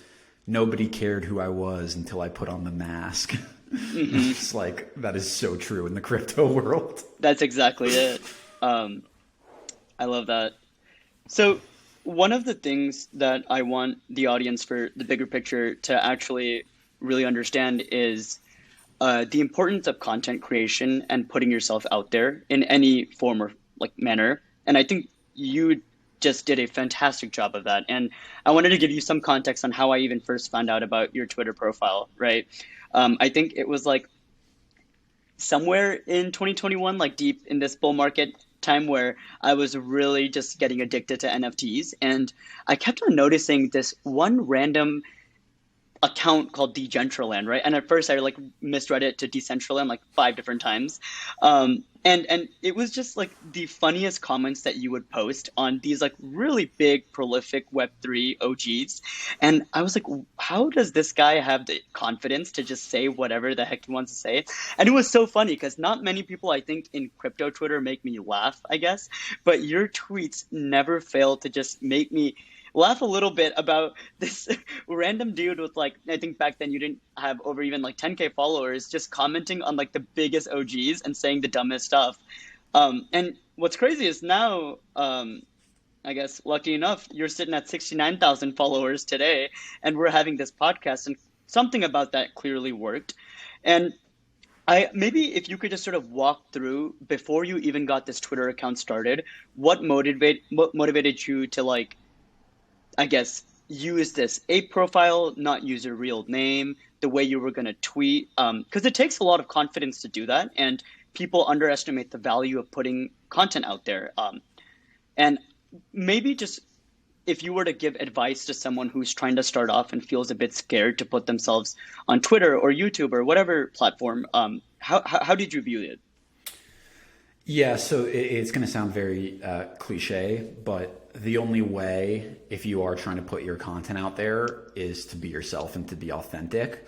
"Nobody cared who I was until I put on the mask." It's like, that is so true in the crypto world. That's exactly it. I love that. So one of the things that I want the audience for the bigger picture to actually really understand is the importance of content creation and putting yourself out there in any form or like manner. And I think you just did a fantastic job of that. And I wanted to give you some context on how I even first found out about your Twitter profile, right? I think it was like somewhere in 2021, like deep in this bull market time where I was really just getting addicted to NFTs. And I kept on noticing this one random account called Degentraland, right? And at first I like misread it to Decentraland like 5 different times. And it was just like the funniest comments that you would post on these like really big prolific Web3 OGs. And I was like, how does this guy have the confidence to just say whatever the heck he wants to say? And it was so funny because not many people, I think, in crypto Twitter make me laugh, I guess, but your tweets never fail to just make me laugh a little bit about this random dude with like, I think back then you didn't have over even like 10K followers, just commenting on like the biggest OGs and saying the dumbest stuff. And what's crazy is now, I guess lucky enough, you're sitting at 69,000 followers today, and we're having this podcast, and something about that clearly worked. And I maybe if you could just sort of walk through before you even got this Twitter account started, what motivated you to like, I guess, use this ape profile, not use your real name, the way you were going to tweet, because it takes a lot of confidence to do that, and people underestimate the value of putting content out there. And maybe just if you were to give advice to someone who's trying to start off and feels a bit scared to put themselves on Twitter or YouTube or whatever platform, how did you view it? Yeah, so it's going to sound very cliche, but the only way, if you are trying to put your content out there, is to be yourself and to be authentic.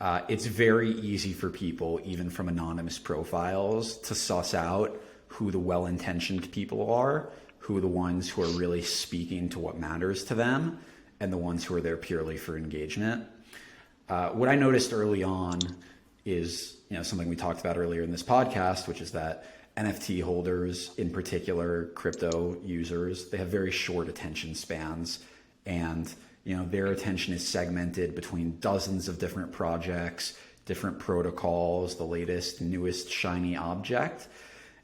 It's very easy for people, even from anonymous profiles, to suss out who the well-intentioned people are, who are the ones who are really speaking to what matters to them, and the ones who are there purely for engagement. What I noticed early on is, something we talked about earlier in this podcast, which is that NFT holders, in particular crypto users, they have very short attention spans, and their attention is segmented between dozens of different projects, different protocols, the latest, newest shiny object.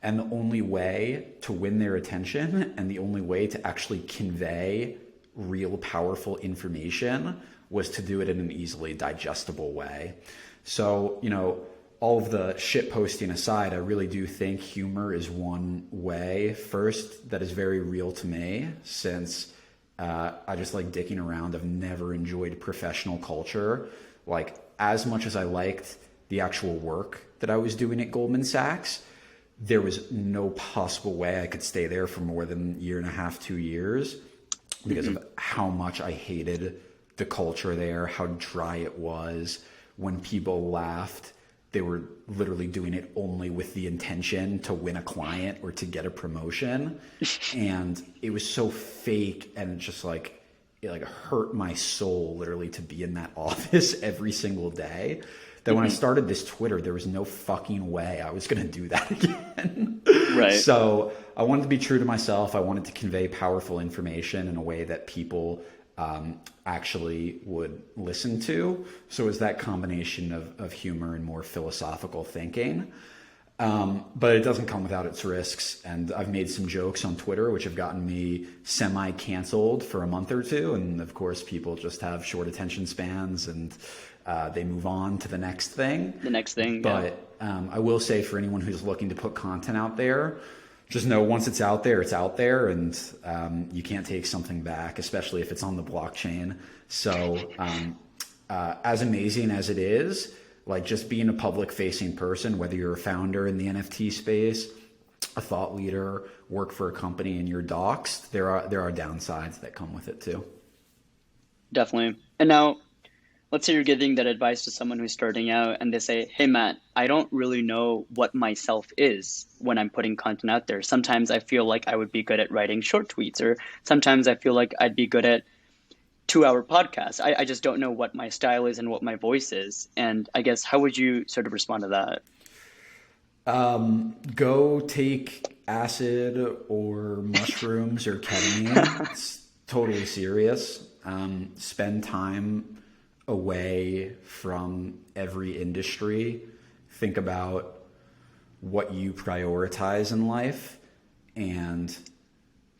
And the only way to win their attention and the only way to actually convey real powerful information was to do it in an easily digestible way. So, all of the shit posting aside, I really do think humor is one way, first, that is very real to me, since I just like dicking around. I've never enjoyed professional culture. Like, as much as I liked the actual work that I was doing at Goldman Sachs, there was no possible way I could stay there for more than a year and a half, 2 years, because of how much I hated the culture there, how dry it was. When people laughed, they were literally doing it only with the intention to win a client or to get a promotion. And it was so fake, and just like, it hurt my soul literally to be in that office every single day, that when I started this Twitter, there was no fucking way I was going to do that again. Right. So I wanted to be true to myself. I wanted to convey powerful information in a way that people actually would listen to. So it was that combination of humor and more philosophical thinking. But it doesn't come without its risks. And I've made some jokes on Twitter, which have gotten me semi-canceled for a month or two. And of course, people just have short attention spans, and they move on to the next thing. But I will say, for anyone who's looking to put content out there, just know once it's out there, and you can't take something back, especially if it's on the blockchain. So as amazing as it is, like, just being a public facing person, whether you're a founder in the NFT space, a thought leader, work for a company, and you're doxxed, there are downsides that come with it too. Definitely. And now, let's say you're giving that advice to someone who's starting out and they say, hey, Matt, I don't really know what myself is when I'm putting content out there. Sometimes I feel like I would be good at writing short tweets, or sometimes I feel like I'd be good at 2-hour podcasts. I just don't know what my style is and what my voice is. And I guess, how would you sort of respond to that? Go take acid or mushrooms or ketamine. It's totally serious. Spend time away from every industry. Think about what you prioritize in life. And,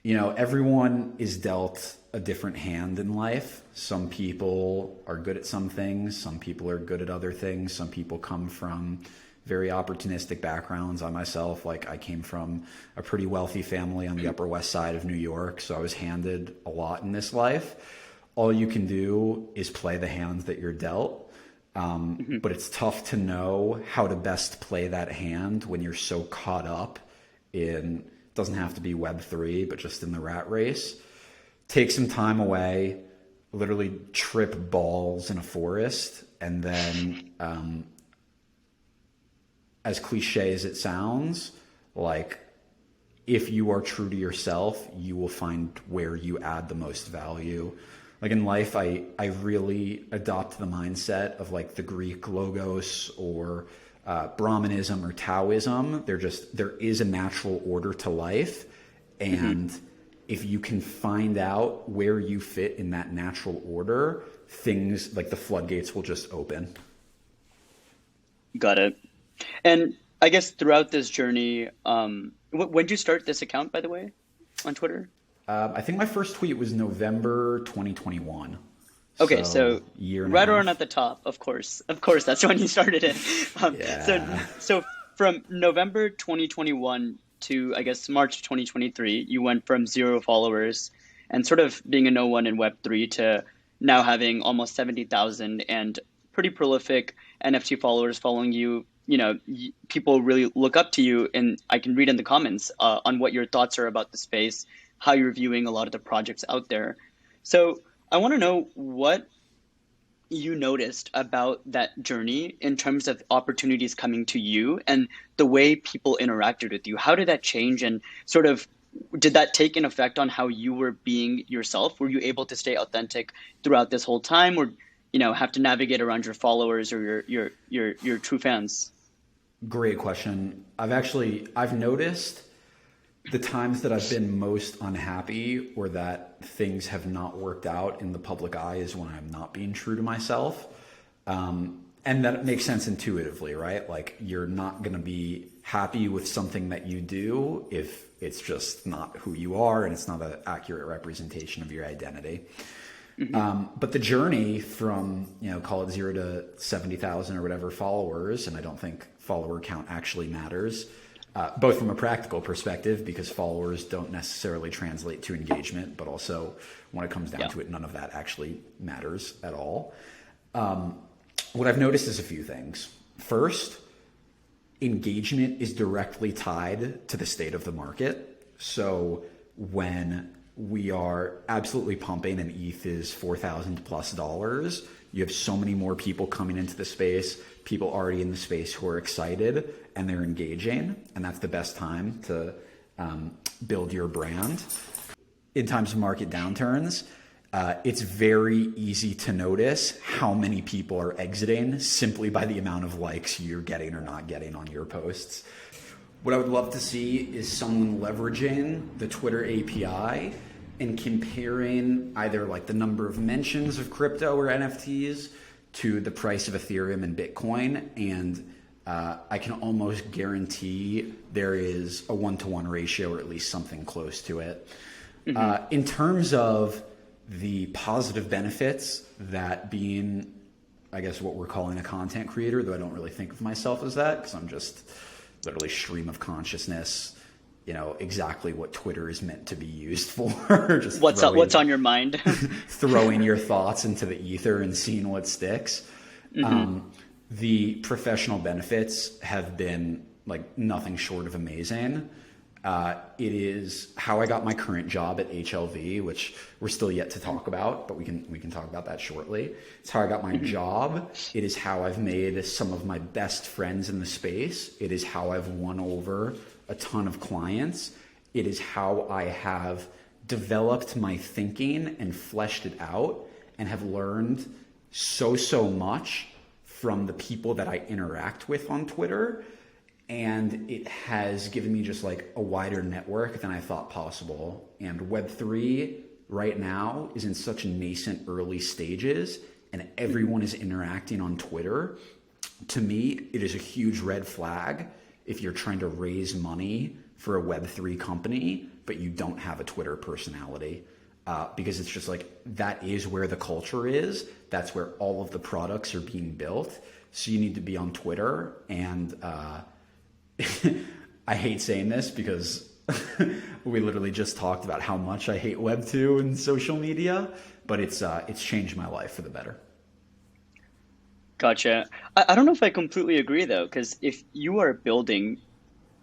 everyone is dealt a different hand in life. Some people are good at some things. Some people are good at other things. Some people come from very opportunistic backgrounds. I myself, I came from a pretty wealthy family on the Upper West Side of New York. So I was handed a lot in this life. All you can do is play the hand that you're dealt. But it's tough to know how to best play that hand when you're so caught up in, it doesn't have to be Web3, but just in the rat race. Take some time away, literally trip balls in a forest, and then, as cliche as it sounds, like, if you are true to yourself, you will find where you add the most value. Like in life, I really adopt the mindset of like the Greek logos or Brahmanism or Taoism. There is a natural order to life. And if you can find out where you fit in that natural order, things like the floodgates will just open. Got it. And I guess throughout this journey, when did you start this account, by the way, on Twitter? I think my first tweet was November 2021. Okay, so year and right a half. around at the top, of course, that's when you started it. Yeah. So from November 2021 to, I guess, March 2023, you went from 0 followers and sort of being a no one in Web3 to now having almost 70,000 and pretty prolific NFT followers following you. You know, people really look up to you, and I can read in the comments on what your thoughts are about the space, how you're viewing a lot of the projects out there. So I want to know what you noticed about that journey in terms of opportunities coming to you and the way people interacted with you. How did that change, and sort of did that take an effect on how you were being yourself? Were you able to stay authentic throughout this whole time, or have to navigate around your followers or your true fans? Great question. I've noticed the times that I've been most unhappy or that things have not worked out in the public eye is when I'm not being true to myself. And that makes sense intuitively, right? Like, you're not going to be happy with something that you do if it's just not who you are and it's not an accurate representation of your identity. But the journey from, call it 0 to 70,000 or whatever followers, and I don't think follower count actually matters, both from a practical perspective, because followers don't necessarily translate to engagement, but also when it comes down to it, none of that actually matters at all. What I've noticed is a few things. First, engagement is directly tied to the state of the market. So when we are absolutely pumping and ETH is $4,000+ you have so many more people coming into the space, people already in the space who are excited and they're engaging, and that's the best time to build your brand. In times of market downturns, it's very easy to notice how many people are exiting simply by the amount of likes you're getting or not getting on your posts. What I would love to see is someone leveraging the Twitter API and comparing either like the number of mentions of crypto or NFTs to the price of Ethereum and Bitcoin. And I can almost guarantee there is a 1-to-1 ratio or at least something close to it. In terms of the positive benefits that being, I guess, what we're calling a content creator, though I don't really think of myself as that because I'm just literally stream of consciousness, exactly what Twitter is meant to be used for. Just what's on your mind? Throwing your thoughts into the ether and seeing what sticks. The professional benefits have been like nothing short of amazing. It is how I got my current job at HLV, which we're still yet to talk about, but we can talk about that shortly. It's how I got my job. It is how I've made some of my best friends in the space. It is how I've won over a ton of clients. It is how I have developed my thinking and fleshed it out and have learned so much from the people that I interact with on Twitter. And it has given me just like a wider network than I thought possible. And Web3 right now is in such nascent early stages and everyone is interacting on Twitter. To me, it is a huge red flag if you're trying to raise money for a Web3 company, but you don't have a Twitter personality. Because it's just like, that is where the culture is. That's where all of the products are being built. So you need to be on Twitter. And I hate saying this because we literally just talked about how much I hate Web 2 and social media, but it's changed my life for the better. Gotcha. I don't know if I completely agree though, because if you are building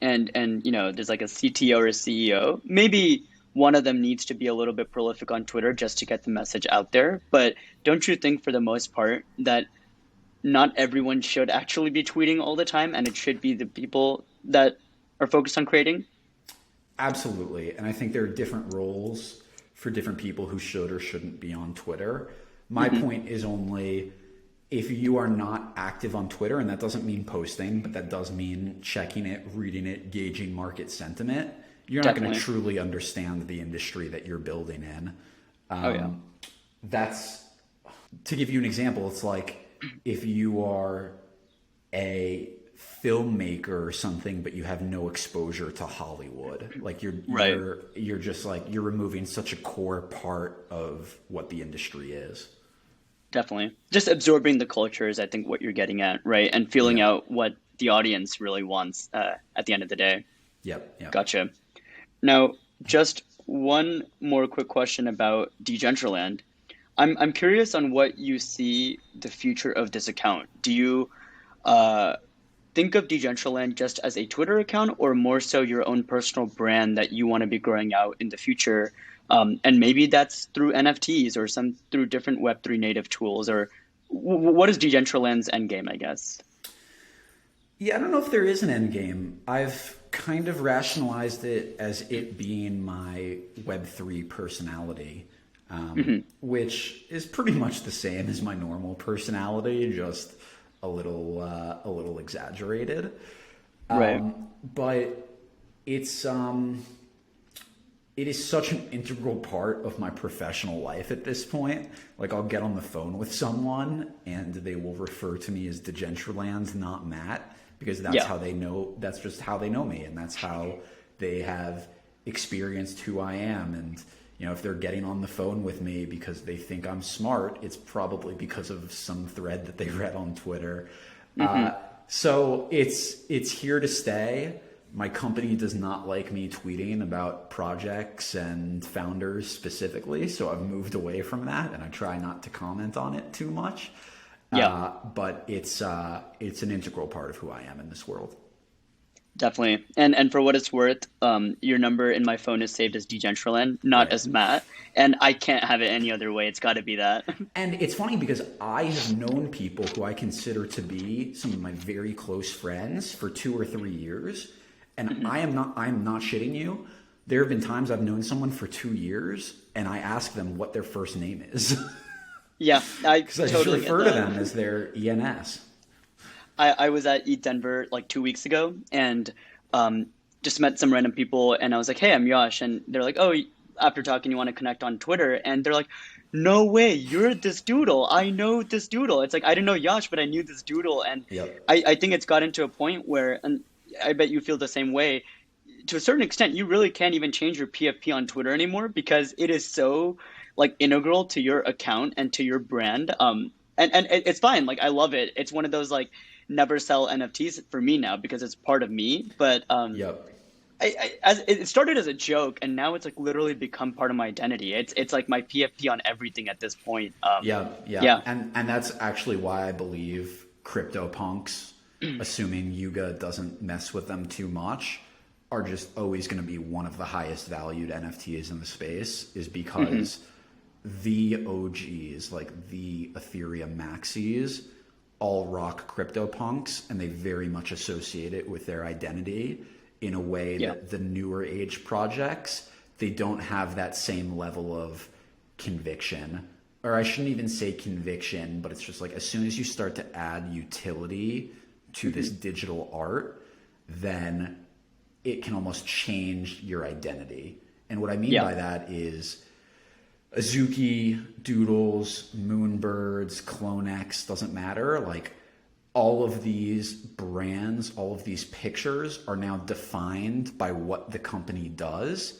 and there's like a CTO or a CEO, maybe one of them needs to be a little bit prolific on Twitter just to get the message out there. But don't you think for the most part that not everyone should actually be tweeting all the time and it should be the people that are focused on creating? Absolutely. And I think there are different roles for different people who should or shouldn't be on Twitter. My Hmm. point is only if you are not active on Twitter, and that doesn't mean posting, but that does mean checking it, reading it, gauging market sentiment, you're not going to Definitely. truly understand the industry that you're building in. Oh yeah. That's to give you an example, it's like if you are a filmmaker or something, but you have no exposure to Hollywood. Like Right. you're just like you're removing such a core part of what the industry is. Definitely. Just absorbing the culture is, I think, what you're getting at, right? And feeling Yeah. out what the audience really wants at the end of the day. Yep. Yep. Gotcha. Now, just one more quick question about Degentraland. I'm curious on what you see the future of this account. Do you uh, think of Degentraland just as a Twitter account, or more so your own personal brand that you want to be growing out in the future? And maybe that's through NFTs or some through different Web3 native tools, or what is Degentraland's end game, I guess? Yeah, I don't know if there is an end game. I've kind of rationalized it as it being my Web3 personality, which is pretty much the same as my normal personality, just a little exaggerated. Right. But it's it is such an integral part of my professional life at this point. Like I'll get on the phone with someone and they will refer to me as Degentraland, not Matt, because that's Yeah. how they know. That's just how they know me, and that's how they have experienced who I am. And if they're getting on the phone with me because they think I'm smart, it's probably because of some thread that they read on Twitter. Hmm. So it's here to stay. My company does not like me tweeting about projects and founders specifically, so I've moved away from that and I try not to comment on it too much. Yeah. But it's an integral part of who I am in this world. Definitely. And for what it's worth, your number in my phone is saved as Degentraland, not Right. as Matt. And I can't have it any other way. It's got to be that. And it's funny because I have known people who I consider to be some of my very close friends for 2 or 3 years. And Mhm. I'm not shitting you. There have been times I've known someone for 2 years and I ask them what their first name is. Yeah, I Because I just totally get refer to them that. as their ENS. I was at Eat Denver like 2 weeks ago and um, just met some random people and I was like, hey, I'm Yash. And they're like, oh, after talking, you want to connect on Twitter? And they're like, no way, you're this doodle. I know this doodle. It's like, I didn't know Yash, but I knew this doodle. And Yep. I think it's gotten to a point where, and I bet you feel the same way, to a certain extent, you really can't even change your PFP on Twitter anymore because it is so like integral to your account and to your brand. And it's fine. Like I love it. It's one of those like never sell NFTs for me now because it's part of me. But Yep. as it started as a joke and now it's like literally become part of my identity. It's like my PFP on everything at this point. Yeah, yeah, Yeah. and that's actually why I believe crypto punks, assuming Yuga doesn't mess with them too much, are just always going to be one of the highest valued NFTs in the space, is Hmm. because the OGs, like the Ethereum maxis, all rock crypto punks, and they very much associate it with their identity in a way Yeah. that the newer age projects, they don't have that same level of conviction. Or I shouldn't even say conviction, but it's just like as soon as you start to add utility to this digital art, then it can almost change your identity. And what I mean Yeah. by that is Azuki, Doodles, Moonbirds, CloneX, doesn't matter. Like all of these brands, all of these pictures are now defined by what the company does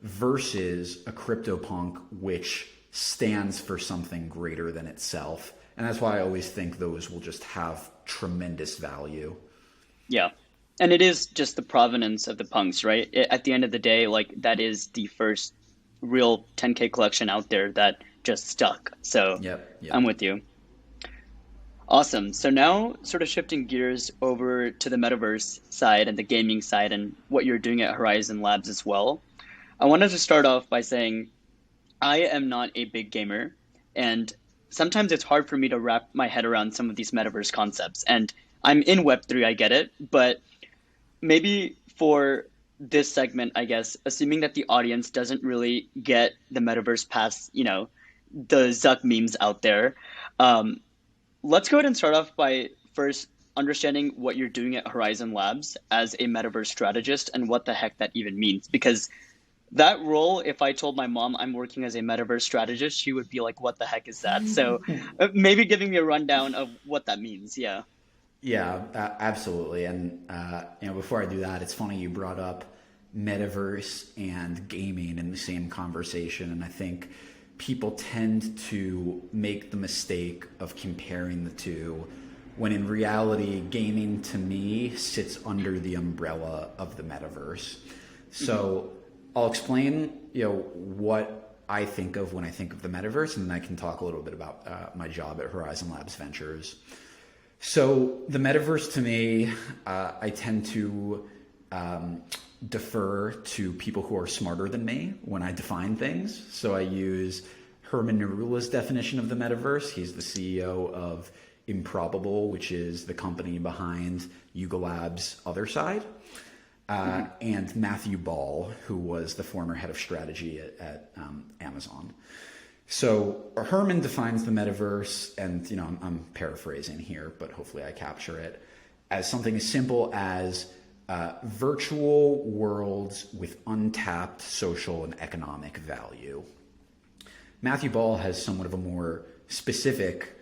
versus a CryptoPunk, which stands for something greater than itself. And that's why I always think those will just have tremendous value. Yeah. And it is just the provenance of the punks, right? At the end of the day, like that is the first real 10K collection out there that just stuck. So Yep, yep. I'm with you. Awesome. So now, sort of shifting gears over to the metaverse side and the gaming side and what you're doing at Horizon Labs as well. I wanted to start off by saying I am not a big gamer, and sometimes it's hard for me to wrap my head around some of these metaverse concepts. And I'm in Web3, I get it, but maybe for this segment, I guess, assuming that the audience doesn't really get the metaverse past, the Zuck memes out there, um, let's go ahead and start off by first understanding what you're doing at Horizon Labs as a metaverse strategist and what the heck that even means. Because that role, if I told my mom I'm working as a metaverse strategist, she would be like, what the heck is that? So maybe giving me a rundown of what that means. Yeah. Yeah, absolutely. And before I do that, it's funny you brought up metaverse and gaming in the same conversation, and I think people tend to make the mistake of comparing the two, when in reality, gaming to me sits under the umbrella of the metaverse. So I'll explain, what I think of when I think of the metaverse, and then I can talk a little bit about my job at Horizon Labs Ventures. So the metaverse to me, I tend to defer to people who are smarter than me when I define things. So I use Herman Narula's definition of the metaverse. He's the CEO of Improbable, which is the company behind Yuga Labs' Other Side, and Matthew Ball, who was the former head of strategy at Amazon. So Herman defines the metaverse, and I'm paraphrasing here, but hopefully I capture it, as something as simple as virtual worlds with untapped social and economic value. Matthew Ball has somewhat of a more specific,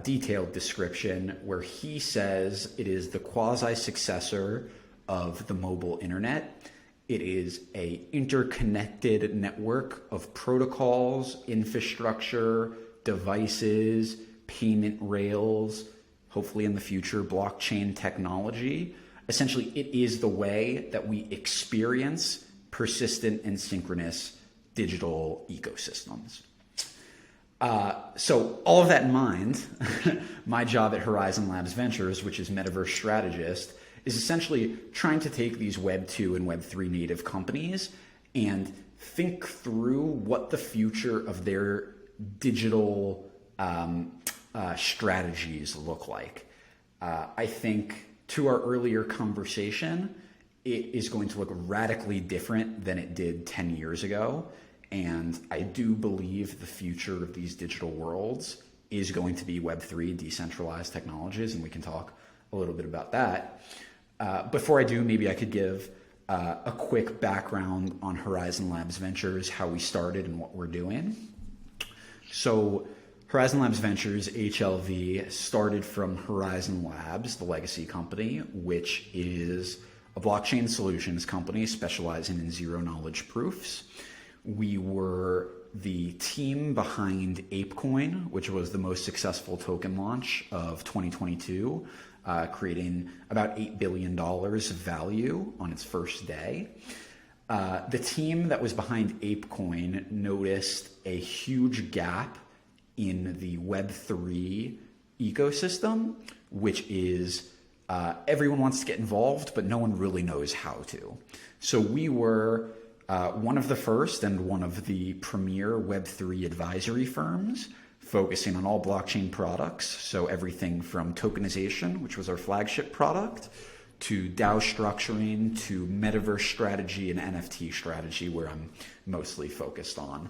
detailed description where he says it is the quasi-successor of the mobile internet. It is a interconnected network of protocols, infrastructure, devices, payment rails, hopefully in the future, blockchain technology. Essentially, it is the way that we experience persistent and synchronous digital ecosystems. So all of that in mind, my job at Horizon Labs Ventures, which is metaverse strategist, is essentially trying to take these Web 2 and Web 3 native companies and think through what the future of their digital strategies look like. I think to our earlier conversation, it is going to look radically different than it did 10 years ago. And I do believe the future of these digital worlds is going to be Web3, decentralized technologies, and we can talk a little bit about that. Before I do, maybe I could give a quick background on Horizon Labs Ventures, how we started and what we're doing. So Horizon Labs Ventures, HLV, started from Horizon Labs, the legacy company, which is a blockchain solutions company specializing in zero-knowledge proofs. We were the team behind ApeCoin, which was the most successful token launch of 2022, creating about $8 billion of value on its first day. The team that was behind ApeCoin noticed a huge gap in the Web3 ecosystem, which is everyone wants to get involved, but no one really knows how to. So we were one of the first and one of the premier Web3 advisory firms focusing on all blockchain products. So everything from tokenization, which was our flagship product, to DAO structuring, to metaverse strategy and NFT strategy, where I'm mostly focused on.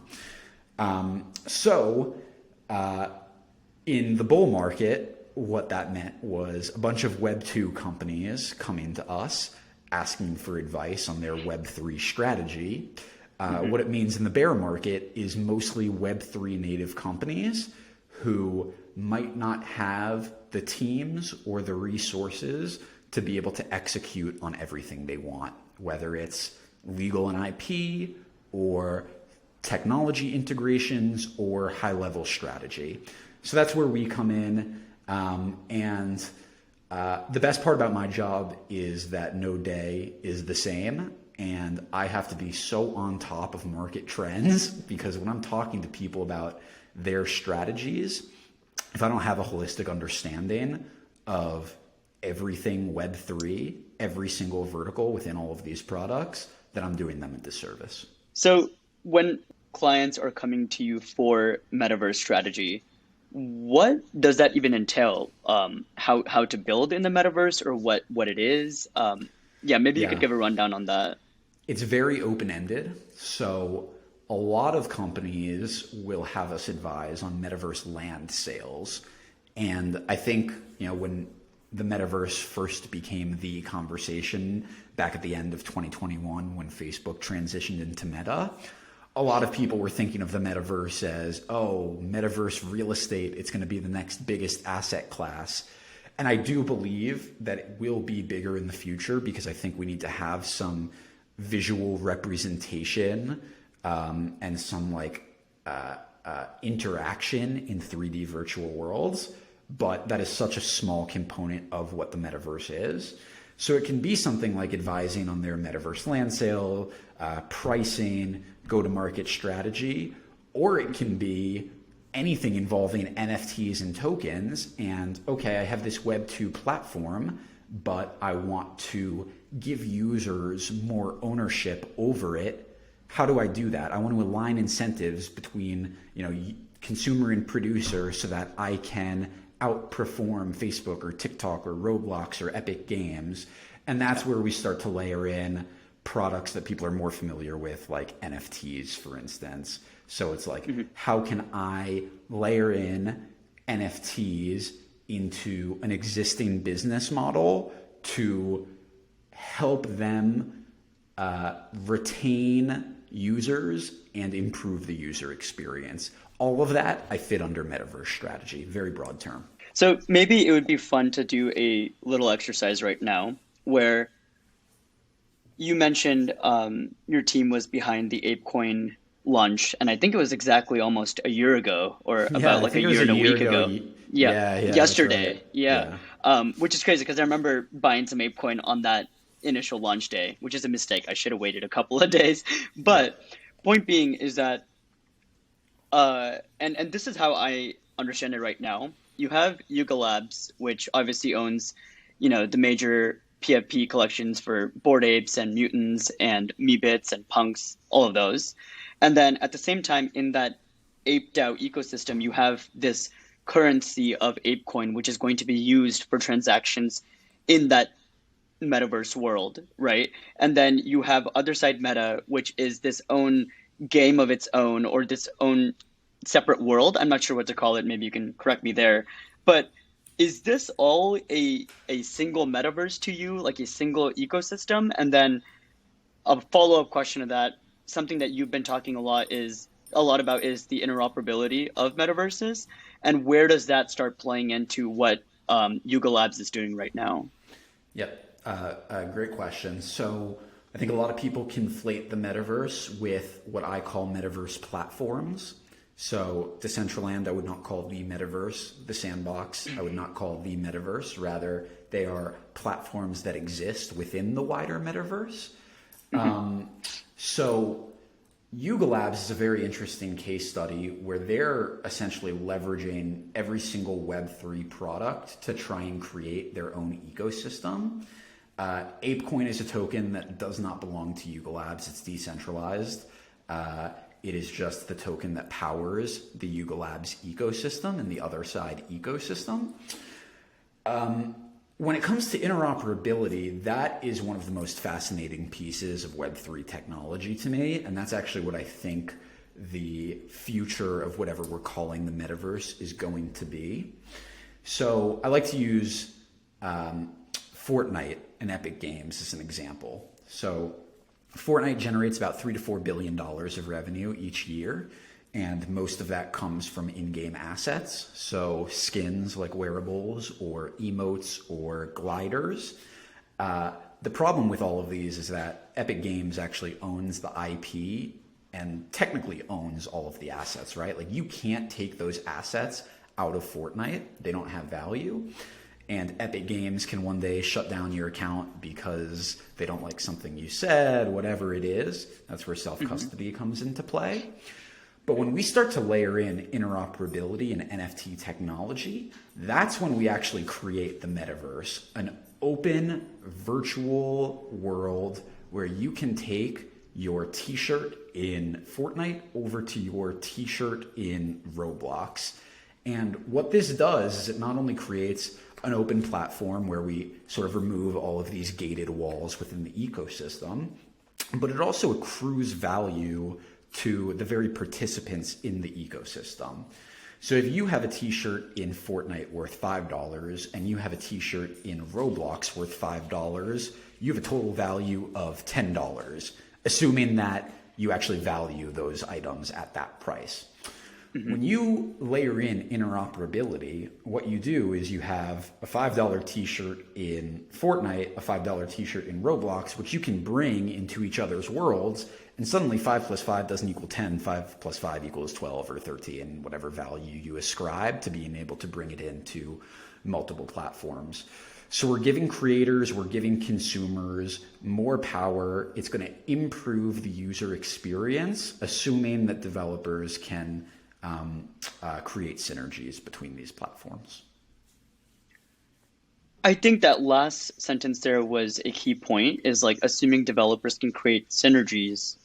In the bull market, what that meant was a bunch of Web 2 companies coming to us asking for advice on their Web3 strategy. What it means in the bear market is mostly Web3 native companies who might not have the teams or the resources to be able to execute on everything they want, whether it's legal and IP or technology integrations or high-level strategy. So that's where we come in. The best part about my job is that no day is the same, and I have to be so on top of market trends because when I'm talking to people about their strategies, if I don't have a holistic understanding of everything Web3, every single vertical within all of these products, then I'm doing them a disservice. So when clients are coming to you for metaverse strategy, what does that even entail? How to build in the metaverse, or what it is? Yeah, maybe you could Yeah. give a rundown on that. It's very open-ended. So a lot of companies will have us advise on metaverse land sales. And I think, when the metaverse first became the conversation back at the end of 2021, when Facebook transitioned into Meta, a lot of people were thinking of the metaverse as, oh, metaverse real estate, it's going to be the next biggest asset class. And I do believe that it will be bigger in the future, because I think we need to have some visual representation and some interaction in 3D virtual worlds. But that is such a small component of what the metaverse is. So it can be something like advising on their metaverse land sale, pricing, go-to-market strategy, or it can be anything involving NFTs and tokens. And okay, I have this Web2 platform, but I want to give users more ownership over it. How do I do that? I want to align incentives between, consumer and producer so that I can outperform Facebook or TikTok or Roblox or Epic Games. And that's where we start to layer in products that people are more familiar with, like NFTs, for instance. So it's like, how can I layer in NFTs into an existing business model to help them retain users and improve the user experience? All of that I fit under metaverse strategy, very broad term. So maybe it would be fun to do a little exercise right now where you mentioned your team was behind the ApeCoin launch, and I think it was exactly almost a year ago, or about like a year and a week ago. Yeah, Yeah, that's yesterday. right. Yeah, which is crazy because I remember buying some ApeCoin on that initial launch day, which is a mistake. I should have waited a couple of days. Yeah. But point being is that, and this is how I understand it right now. You have Yuga Labs, which obviously owns, the major PFP collections for Bored Apes and Mutants and Meebits and Punks, all of those. And then at the same time, in that Ape DAO ecosystem, you have this currency of ApeCoin, which is going to be used for transactions in that metaverse world, right? And then you have other side Meta, which is this own game of its own, or this own separate world. I'm not sure what to call it. Maybe you can correct me there. But is this all a single metaverse to you, like a single ecosystem? And then a follow-up question to that, something that you've been talking a lot about is the interoperability of metaverses, and where does that start playing into what Yuga Labs is doing right now? Yep. Great question. So I think a lot of people conflate the metaverse with what I call metaverse platforms. So Decentraland, I would not call the metaverse. The Sandbox, I would not call the metaverse. Rather, they are platforms that exist within the wider metaverse. So Yuga Labs is a very interesting case study where they're essentially leveraging every single Web3 product to try and create their own ecosystem. ApeCoin is a token that does not belong to Yuga Labs. It's decentralized. It is just the token that powers the Yuga Labs ecosystem and the other side ecosystem. When it comes to interoperability, that is one of the most fascinating pieces of Web3 technology to me. And that's actually what I think the future of whatever we're calling the metaverse is going to be. So I like to use Fortnite and Epic Games as an example. So Fortnite generates about $3 to $4 billion of revenue each year, and most of that comes from in-game assets. So skins like wearables or emotes or gliders. The problem with all of these is that Epic Games actually owns the IP and technically owns all of the assets, right? Like you can't take those assets out of Fortnite. They don't have value. And Epic Games can one day shut down your account because they don't like something you said, whatever it is. That's where self-custody comes into play. But when we start to layer in interoperability and NFT technology, that's when we actually create the metaverse, an open virtual world where you can take your t-shirt in Fortnite over to your t-shirt in Roblox. And what this does is it not only creates an open platform where we sort of remove all of these gated walls within the ecosystem, but it also accrues value to the very participants in the ecosystem. So if you have a t-shirt in Fortnite worth $5 and you have a t-shirt in Roblox worth $5, you have a total value of $10, assuming that you actually value those items at that price. When you layer in interoperability, what you do is you have a $5 t-shirt in Fortnite, a $5 t-shirt in Roblox, which you can bring into each other's worlds, and suddenly 5 plus 5 doesn't equal 10, 5 plus 5 equals 12 or 13, whatever value you ascribe to being able to bring it into multiple platforms. So we're giving creators, we're giving consumers more power. It's going to improve the user experience, assuming that developers can create synergies between these platforms. I think that last sentence there was a key point, is like assuming developers can create synergies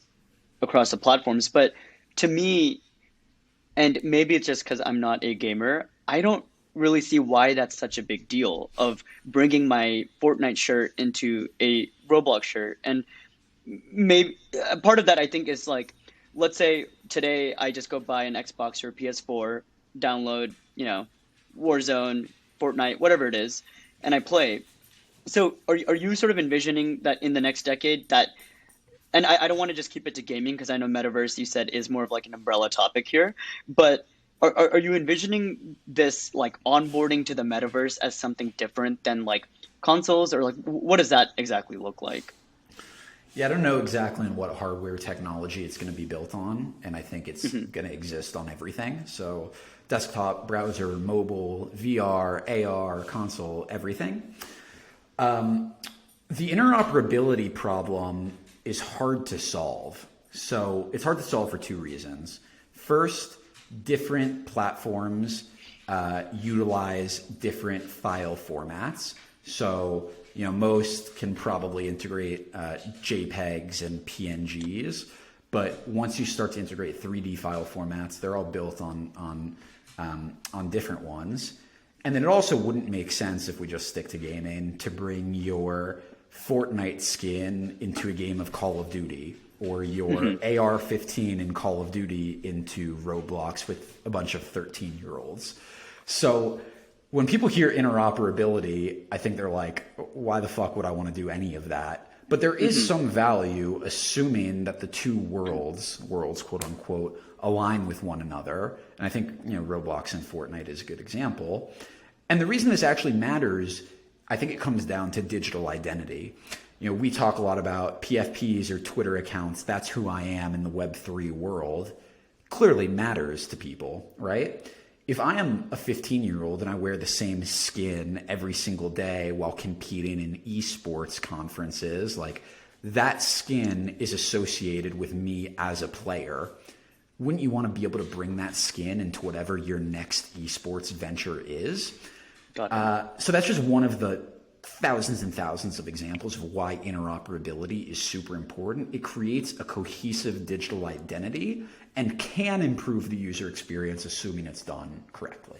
across the platforms. But to me, and maybe it's just because I'm not a gamer, I don't really see why that's such a big deal of bringing my Fortnite shirt into a Roblox shirt. And maybe part of that I think is like, let's say today I just go buy an Xbox or PS4, download, Warzone, Fortnite, whatever it is, and I play. So are you sort of envisioning that in the next decade that, and I don't want to just keep it to gaming because I know metaverse, you said, is more of like an umbrella topic here, but are you envisioning this like onboarding to the metaverse as something different than like consoles, or like what does that exactly look like? Yeah, I don't know exactly on what hardware technology it's going to be built on, and I think it's going to exist on everything. So desktop, browser, mobile, VR, AR, console, everything. The interoperability problem is hard to solve. So it's hard to solve for two reasons. First, different platforms utilize different file formats. So most can probably integrate JPEGs and PNGs, but once you start to integrate 3D file formats, they're all built on different ones. And then it also wouldn't make sense, if we just stick to gaming, to bring your Fortnite skin into a game of Call of Duty, or your AR-15 in Call of Duty into Roblox with a bunch of 13-year-olds. So when people hear interoperability, I think they're like, why the fuck would I want to do any of that? But there is some value, assuming that the two worlds quote unquote, align with one another. And I think Roblox and Fortnite is a good example. And the reason this actually matters, I think it comes down to digital identity. We talk a lot about PFPs or Twitter accounts. That's who I am in the Web3 world. Clearly matters to people, right? If I am a 15-year-old and I wear the same skin every single day while competing in esports conferences, like that skin is associated with me as a player. Wouldn't you want to be able to bring that skin into whatever your next esports venture is? So that's just one of the thousands and thousands of examples of why interoperability is super important. It creates a cohesive digital identity and can improve the user experience, assuming it's done correctly.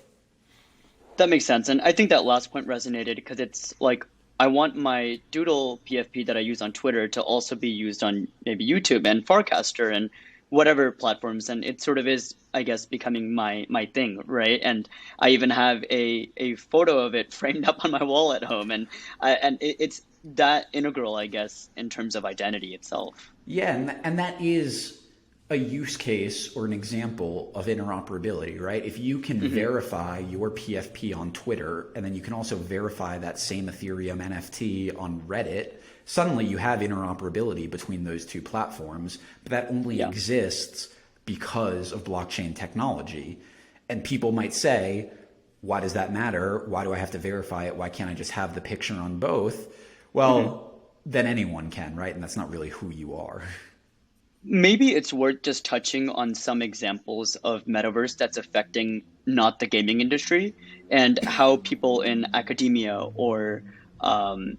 That makes sense. And I think that last point resonated because it's like, I want my Doodle PFP that I use on Twitter to also be used on maybe YouTube and Farcaster and whatever platforms. And it sort of is, I guess, becoming my thing, right? And I even have a photo of it framed up on my wall at home. And it's that integral, I guess, in terms of identity itself. Yeah, and that is a use case or an example of interoperability, right? If you can verify your PFP on Twitter, and then you can also verify that same Ethereum NFT on Reddit, suddenly you have interoperability between those two platforms, but that only exists because of blockchain technology. And people might say, why does that matter? Why do I have to verify it? Why can't I just have the picture on both? Well, then anyone can, right? And that's not really who you are. Maybe it's worth just touching on some examples of metaverse that's affecting not the gaming industry and how people in academia or um,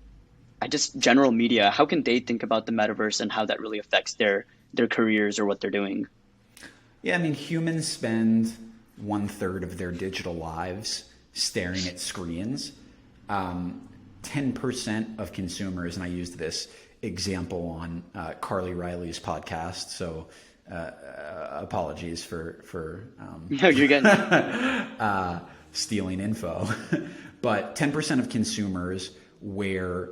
I just general media, how can they think about the metaverse and how that really affects their careers or what they're doing? Yeah, I mean, humans spend one third of their digital lives staring at screens. 10% of consumers, and I used this example on Carly Riley's podcast, so apologies for No, you're good. stealing info. But 10% of consumers wear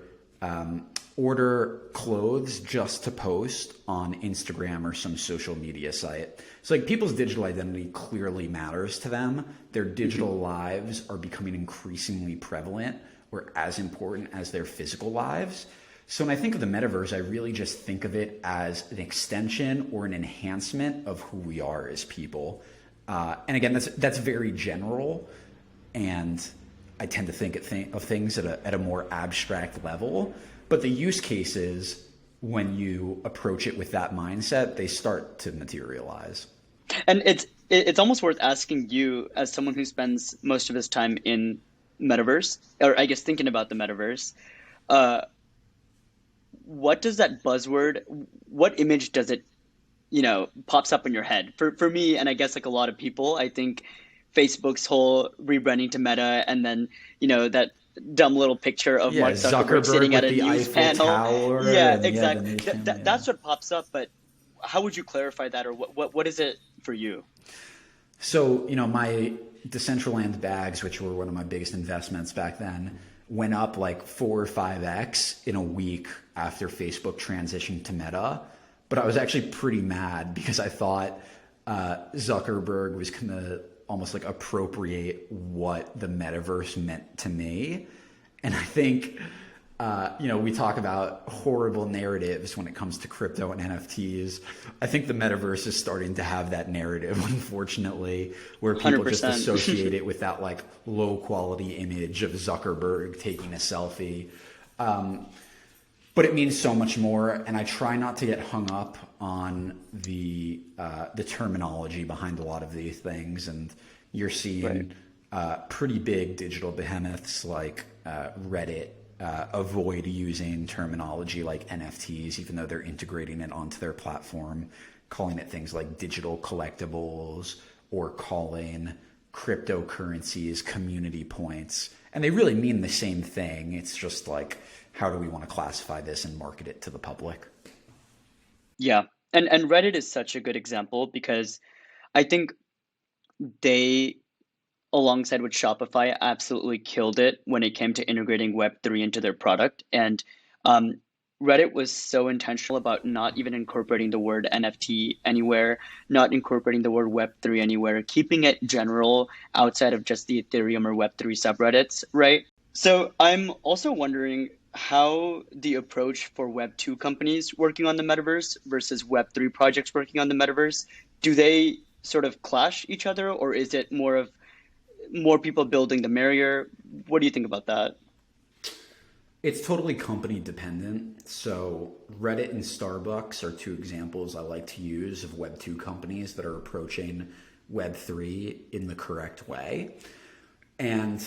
order clothes just to post on Instagram or some social media site. So like people's digital identity clearly matters to them. Their digital lives are becoming increasingly prevalent or as important as their physical lives. So when I think of the metaverse, I really just think of it as an extension or an enhancement of who we are as people. And again, that's very general, and I tend to think of things at a more abstract level. But the use cases, when you approach it with that mindset, they start to materialize. And it's almost worth asking you as someone who spends most of his time in metaverse, or I guess thinking about the metaverse, uh, what does that buzzword, what image does it, pops up in your head? For me, and I guess like a lot of people, I think Facebook's whole rebranding to Meta, and then that dumb little picture of Yeah, Mark Zuckerberg Zuckerberg sitting at with a the news Eiffel panel. Tower, Yeah, and yeah, the exactly. nation. Yeah. That's what pops up, but how would you clarify that, or what is it for you? So, my Decentraland bags, which were one of my biggest investments back then, went up like 4 or 5x in a week after Facebook transitioned to Meta. But I was actually pretty mad because I thought Zuckerberg was going to almost like appropriate what the metaverse meant to me. And I think, we talk about horrible narratives when it comes to crypto and NFTs. I think the metaverse is starting to have that narrative, unfortunately, where people just 100%. associate it with that like low quality image of Zuckerberg taking a selfie. But it means so much more, and I try not to get hung up on the terminology behind a lot of these things. And you're Right. seeing pretty big digital behemoths like Reddit avoid using terminology like NFTs, even though they're integrating it onto their platform, calling it things like digital collectibles or calling cryptocurrencies community points. And they really mean the same thing. It's just like, how do we want to classify this and market it to the public? Yeah. And Reddit is such a good example because I think they, alongside with Shopify, absolutely killed it when it came to integrating Web3 into their product. And um, Reddit was so intentional about not even incorporating the word NFT anywhere, not incorporating the word Web3 anywhere, keeping it general outside of just the Ethereum or Web3 subreddits, right? So I'm also wondering how the approach for Web2 companies working on the metaverse versus Web3 projects working on the metaverse, do they sort of clash each other, or is it more of more people building the merrier? What do you think about that? It's totally company dependent. So Reddit and Starbucks are two examples I like to use of Web2 companies that are approaching Web3 in the correct way. And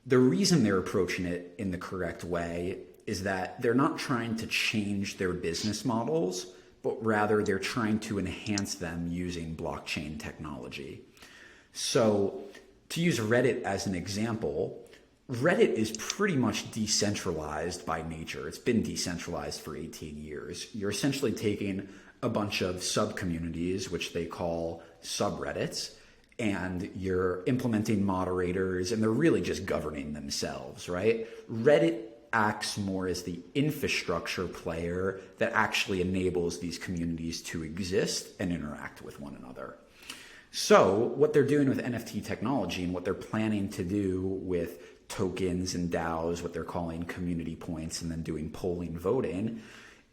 the reason they're approaching it in the correct way is that they're not trying to change their business models, but rather they're trying to enhance them using blockchain technology. So to use Reddit as an example, Reddit is pretty much decentralized by nature. It's been decentralized for 18 years. You're essentially taking a bunch of sub-communities, which they call subreddits, and you're implementing moderators, and they're really just governing themselves, right? Reddit acts more as the infrastructure player that actually enables these communities to exist and interact with one another. So what they're doing with NFT technology and what they're planning to do with tokens and DAOs, what they're calling community points, and then doing polling voting,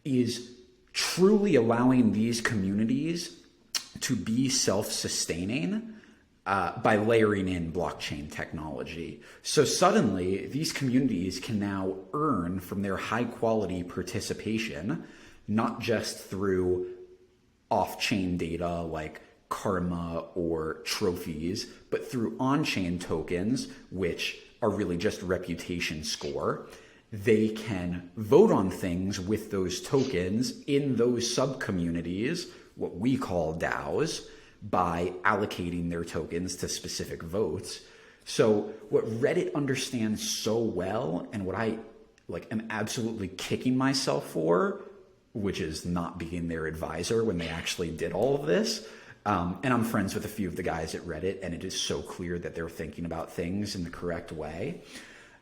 is truly allowing these communities to be self-sustaining by layering in blockchain technology. So suddenly, these communities can now earn from their high quality participation, not just through off-chain data like karma or trophies, but through on-chain tokens, which are really just reputation score. They can vote on things with those tokens in those sub-communities, what we call DAOs, by allocating their tokens to specific votes. So what Reddit understands so well, and what I am absolutely kicking myself for, which is not being their advisor when they actually did all of this. And I'm friends with a few of the guys at Reddit, and it is so clear that they're thinking about things in the correct way.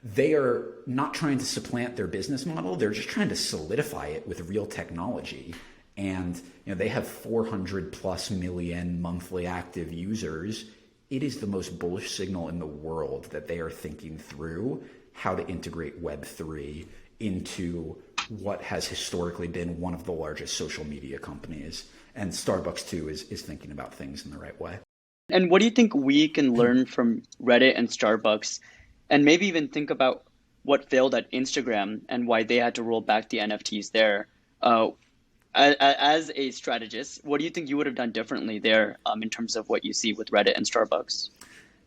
They are not trying to supplant their business model. They're just trying to solidify it with real technology. And they have 400 plus million monthly active users. It is the most bullish signal in the world that they are thinking through how to integrate Web3 into what has historically been one of the largest social media companies. And Starbucks, too, is thinking about things in the right way. And what do you think we can learn from Reddit and Starbucks, and maybe even think about what failed at Instagram and why they had to roll back the NFTs there? As a strategist, what do you think you would have done differently there in terms of what you see with Reddit and Starbucks?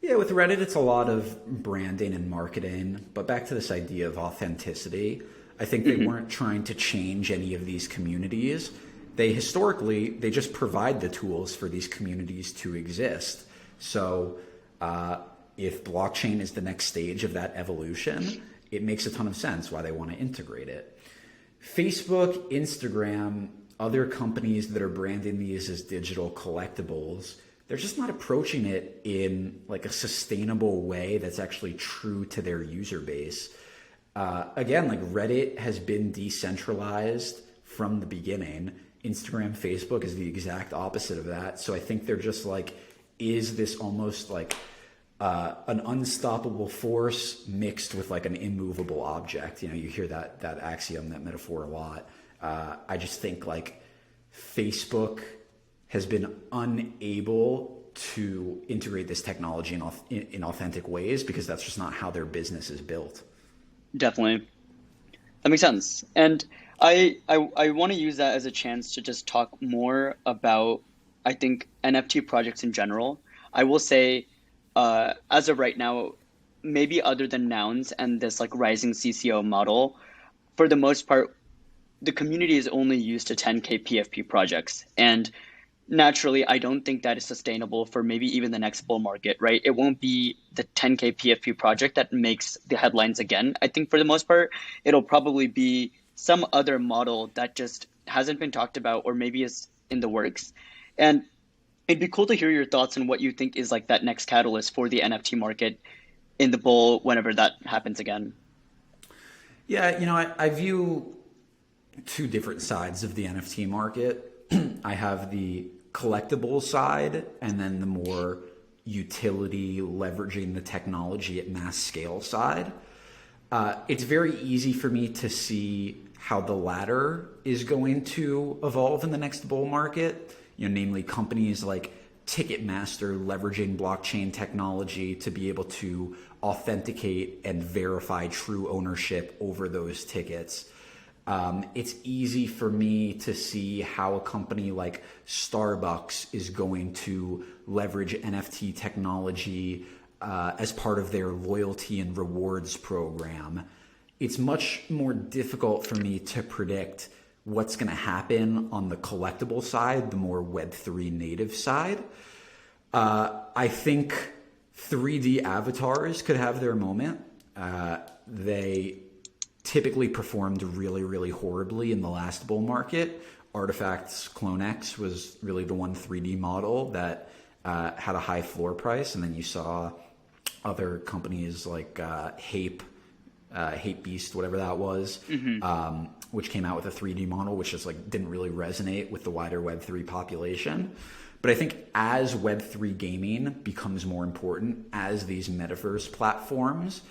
Yeah, with Reddit, it's a lot of branding and marketing. But back to this idea of authenticity, I think they weren't trying to change any of these communities. They just provide the tools for these communities to exist. So if blockchain is the next stage of that evolution, it makes a ton of sense why they want to integrate it. Facebook, Instagram, other companies that are branding these as digital collectibles, they're just not approaching it in a sustainable way that's actually true to their user base. Again, Reddit has been decentralized from the beginning. Instagram, Facebook is the exact opposite of that. So I think they're just is this almost an unstoppable force mixed with an immovable object? You hear that axiom, that metaphor a lot. I just think Facebook has been unable to integrate this technology in authentic ways because that's just not how their business is built. Definitely. That makes sense. And I want to use that as a chance to just talk more about, I think, NFT projects in general. I will say, as of right now, maybe other than nouns and this rising CCO model, for the most part, the community is only used to 10K PFP projects. And naturally, I don't think that is sustainable for maybe even the next bull market, right? It won't be the 10K PFP project that makes the headlines again. I think for the most part, it'll probably be some other model that just hasn't been talked about or maybe is in the works. And it'd be cool to hear your thoughts on what you think is that next catalyst for the NFT market in the bull whenever that happens again. Yeah, I view two different sides of the NFT market. I have the collectible side and then the more utility, leveraging the technology at mass scale side. It's very easy for me to see how the latter is going to evolve in the next bull market. Namely companies like Ticketmaster leveraging blockchain technology to be able to authenticate and verify true ownership over those tickets. It's easy for me to see how a company like Starbucks is going to leverage NFT technology as part of their loyalty and rewards program. It's much more difficult for me to predict what's going to happen on the collectible side, the more Web3 native side. I think 3D avatars could have their moment. They typically performed really, really horribly in the last bull market. Artifact's CloneX was really the one 3D model that had a high floor price, and then you saw other companies like Hate Beast, whatever that was, which came out with a 3D model, which just didn't really resonate with the wider Web3 population. But I think as Web3 gaming becomes more important, as these metaverse platforms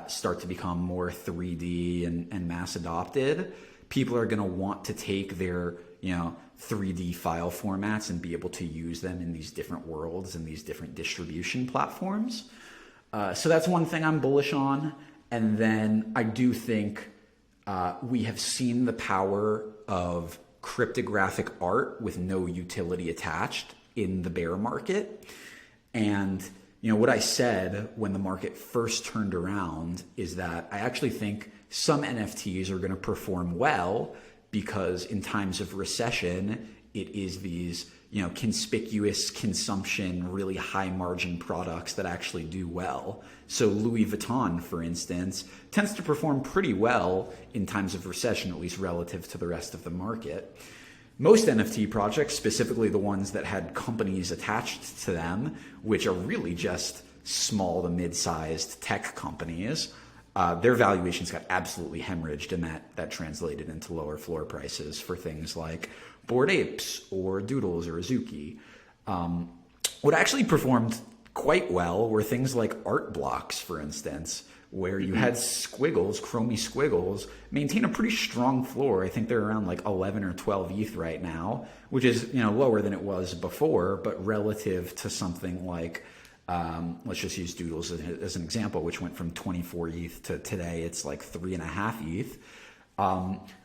start to become more 3D and mass adopted, people are going to want to take their 3D file formats and be able to use them in these different worlds and these different distribution platforms. So that's one thing I'm bullish on. And then I do think we have seen the power of cryptographic art with no utility attached in the bear market. And what I said when the market first turned around is that I actually think some NFTs are going to perform well because in times of recession, it is these conspicuous consumption, really high margin products that actually do well. So Louis Vuitton, for instance, tends to perform pretty well in times of recession, at least relative to the rest of the market. Most NFT projects, specifically the ones that had companies attached to them, which are really just small to mid-sized tech companies, their valuations got absolutely hemorrhaged, and that translated into lower floor prices for things like Bored Apes or Doodles or Azuki. What actually performed quite well were things like art blocks, for instance, where you had squiggles, chromey squiggles, maintain a pretty strong floor. I think they're around like 11 or 12 ETH right now, which is lower than it was before, but relative to something like let's just use Doodles as an example, which went from 24 ETH to today it's like 3.5 ETH.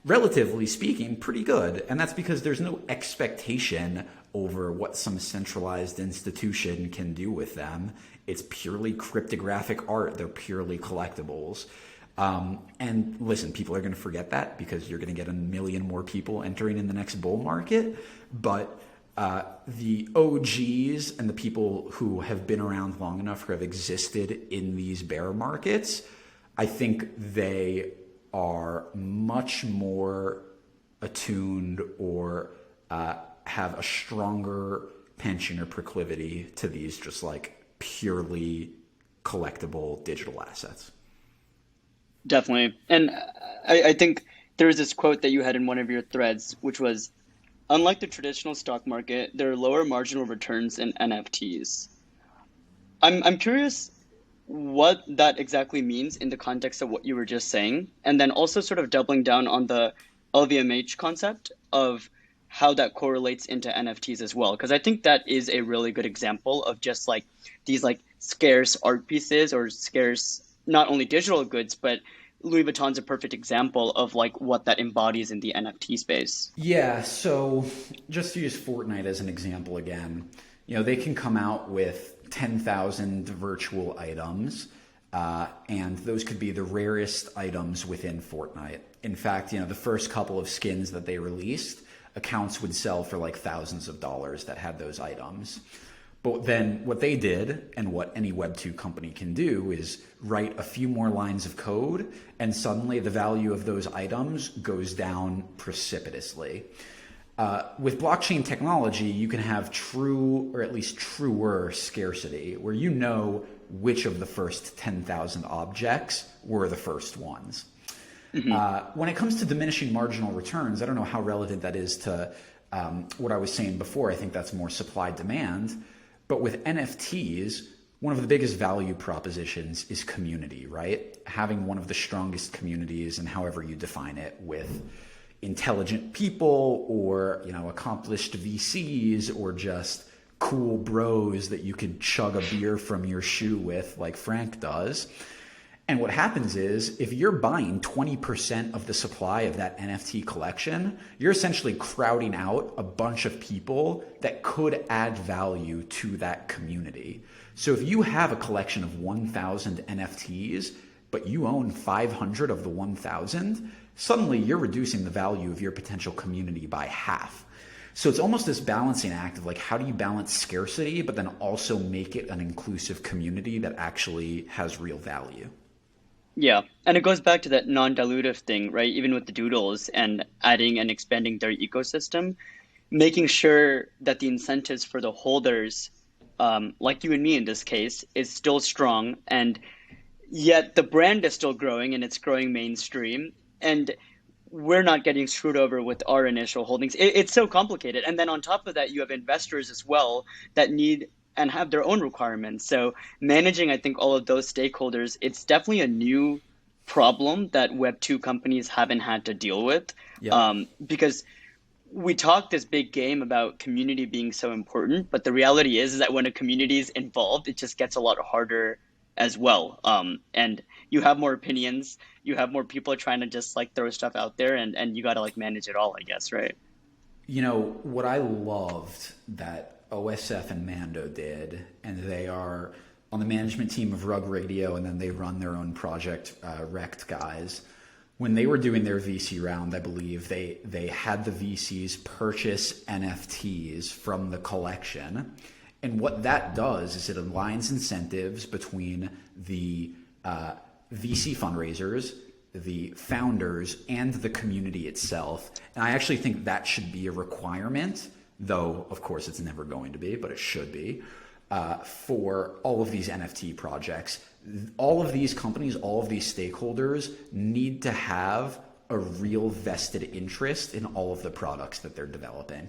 Relatively speaking, pretty good. And that's because there's no expectation over what some centralized institution can do with them. It's purely cryptographic art. They're purely collectibles. And listen, people are going to forget that because you're going to get a million more people entering in the next bull market. But the OGs and the people who have been around long enough, who have existed in these bear markets, I think they are much more attuned or have a stronger penchant or proclivity to these just like purely collectible digital assets. Definitely. And I think there was this quote that you had in one of your threads, which was, unlike the traditional stock market, there are lower marginal returns in NFTs. I'm curious what that exactly means in the context of what you were just saying, and then also sort of doubling down on the LVMH concept of how that correlates into NFTs as well. Because I think that is a really good example of just like these like scarce art pieces or scarce, not only digital goods, but Louis Vuitton's a perfect example of like what that embodies in the NFT space. Yeah, so just to use Fortnite as an example again, they can come out with 10,000 virtual items, and those could be the rarest items within Fortnite. In fact, the first couple of skins that they released, accounts would sell for like thousands of dollars that had those items. But then what they did, and what any Web2 company can do, is write a few more lines of code, and suddenly the value of those items goes down precipitously. With blockchain technology, you can have true, or at least truer scarcity, where which of the first 10,000 objects were the first ones. When it comes to diminishing marginal returns, I don't know how relevant that is to what I was saying before. I think that's more supply-demand. But with NFTs, one of the biggest value propositions is community, right? Having one of the strongest communities, and however you define it, with intelligent people or accomplished VCs or just cool bros that you could chug a beer from your shoe with like Frank does. And what happens is if you're buying 20% of the supply of that NFT collection, you're essentially crowding out a bunch of people that could add value to that community. So if you have a collection of 1,000 NFTs, but you own 500 of the 1,000, suddenly you're reducing the value of your potential community by half. So it's almost this balancing act of like, how do you balance scarcity, but then also make it an inclusive community that actually has real value? Yeah, and it goes back to that non-dilutive thing, right? Even with the doodles and adding and expanding their ecosystem, making sure that the incentives for the holders, like you and me in this case, is still strong, and yet the brand is still growing and it's growing mainstream, and we're not getting screwed over with our initial holdings. It's so complicated. And then on top of that, you have investors as well that need and have their own requirements. So managing, I think, all of those stakeholders, it's definitely a new problem that Web2 companies haven't had to deal with. Yeah. Because we talk this big game about community being so important, but the reality is that when a community is involved, it just gets a lot harder as well. And you have more opinions, you have more people trying to just like throw stuff out there, and you got to like manage it all, I guess, right? What I loved that OSF and Mando did, and they are on the management team of Rug Radio, and then they run their own project, Rect Guys. When they were doing their VC round, I believe they had the VCs purchase NFTs from the collection. And what that does is it aligns incentives between the VC fundraisers, the founders, and the community itself. And I actually think that should be a requirement, though, of course, it's never going to be, but it should be, for all of these NFT projects. All of these companies, all of these stakeholders need to have a real vested interest in all of the products that they're developing.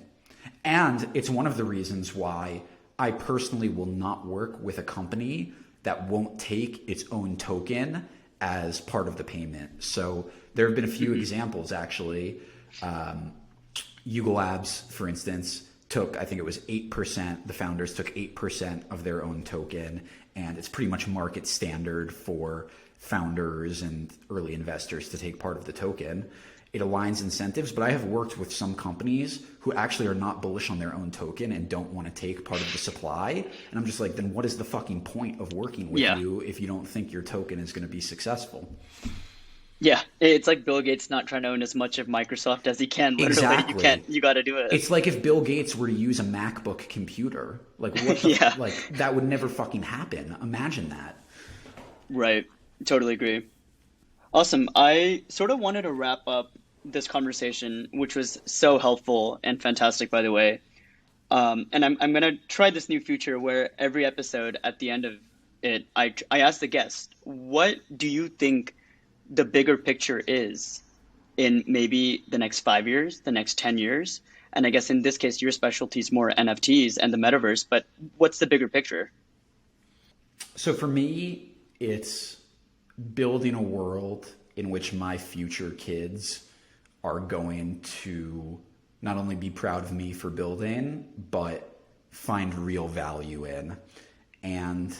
And it's one of the reasons why I personally will not work with a company that won't take its own token as part of the payment. So there have been a few examples, actually. Yuga Labs, for instance, took, I think it was 8%, the founders took 8% of their own token, and it's pretty much market standard for founders and early investors to take part of the token. It aligns incentives, but I have worked with some companies who actually are not bullish on their own token and don't want to take part of the supply. And I'm just like, then what is the fucking point of working with you if you don't think your token is going to be successful? Yeah, it's like Bill Gates not trying to own as much of Microsoft as he can. Literally, Exactly. you got to do it. It's like if Bill Gates were to use a MacBook computer, like what the like that would never fucking happen. Imagine that. Right. Totally agree. Awesome. I sort of wanted to wrap up this conversation, which was so helpful and fantastic, by the way. And I'm going to try this new feature where every episode at the end of it, I ask the guest, what do you think the bigger picture is in maybe the next 5 years, the next 10 years? And I guess in this case, your specialty is more NFTs and the metaverse, but what's the bigger picture? So for me, it's building a world in which my future kids are going to not only be proud of me for building, but find real value in. And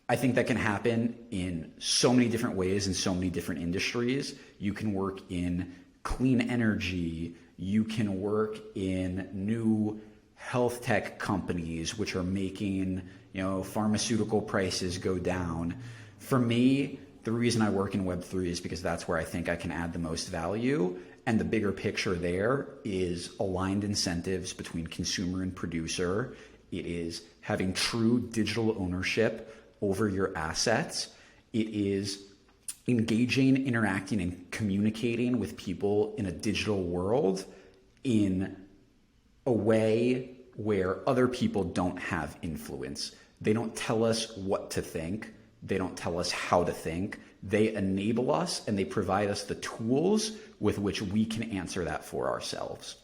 I think that can happen in so many different ways in so many different industries. You can work in clean energy. You can work in new health tech companies, which are making, pharmaceutical prices go down. For me, the reason I work in Web3 is because that's where I think I can add the most value. And the bigger picture there is aligned incentives between consumer and producer. It is having true digital ownership over your assets. It is engaging, interacting, and communicating with people in a digital world in a way where other people don't have influence. They don't tell us what to think. They don't tell us how to think. They enable us and they provide us the tools with which we can answer that for ourselves.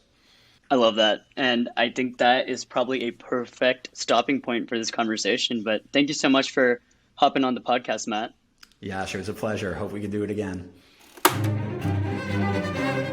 I love that. And I think that is probably a perfect stopping point for this conversation. But thank you so much for hopping on the podcast, Matt. Yeah, sure. It's a pleasure. Hope we can do it again.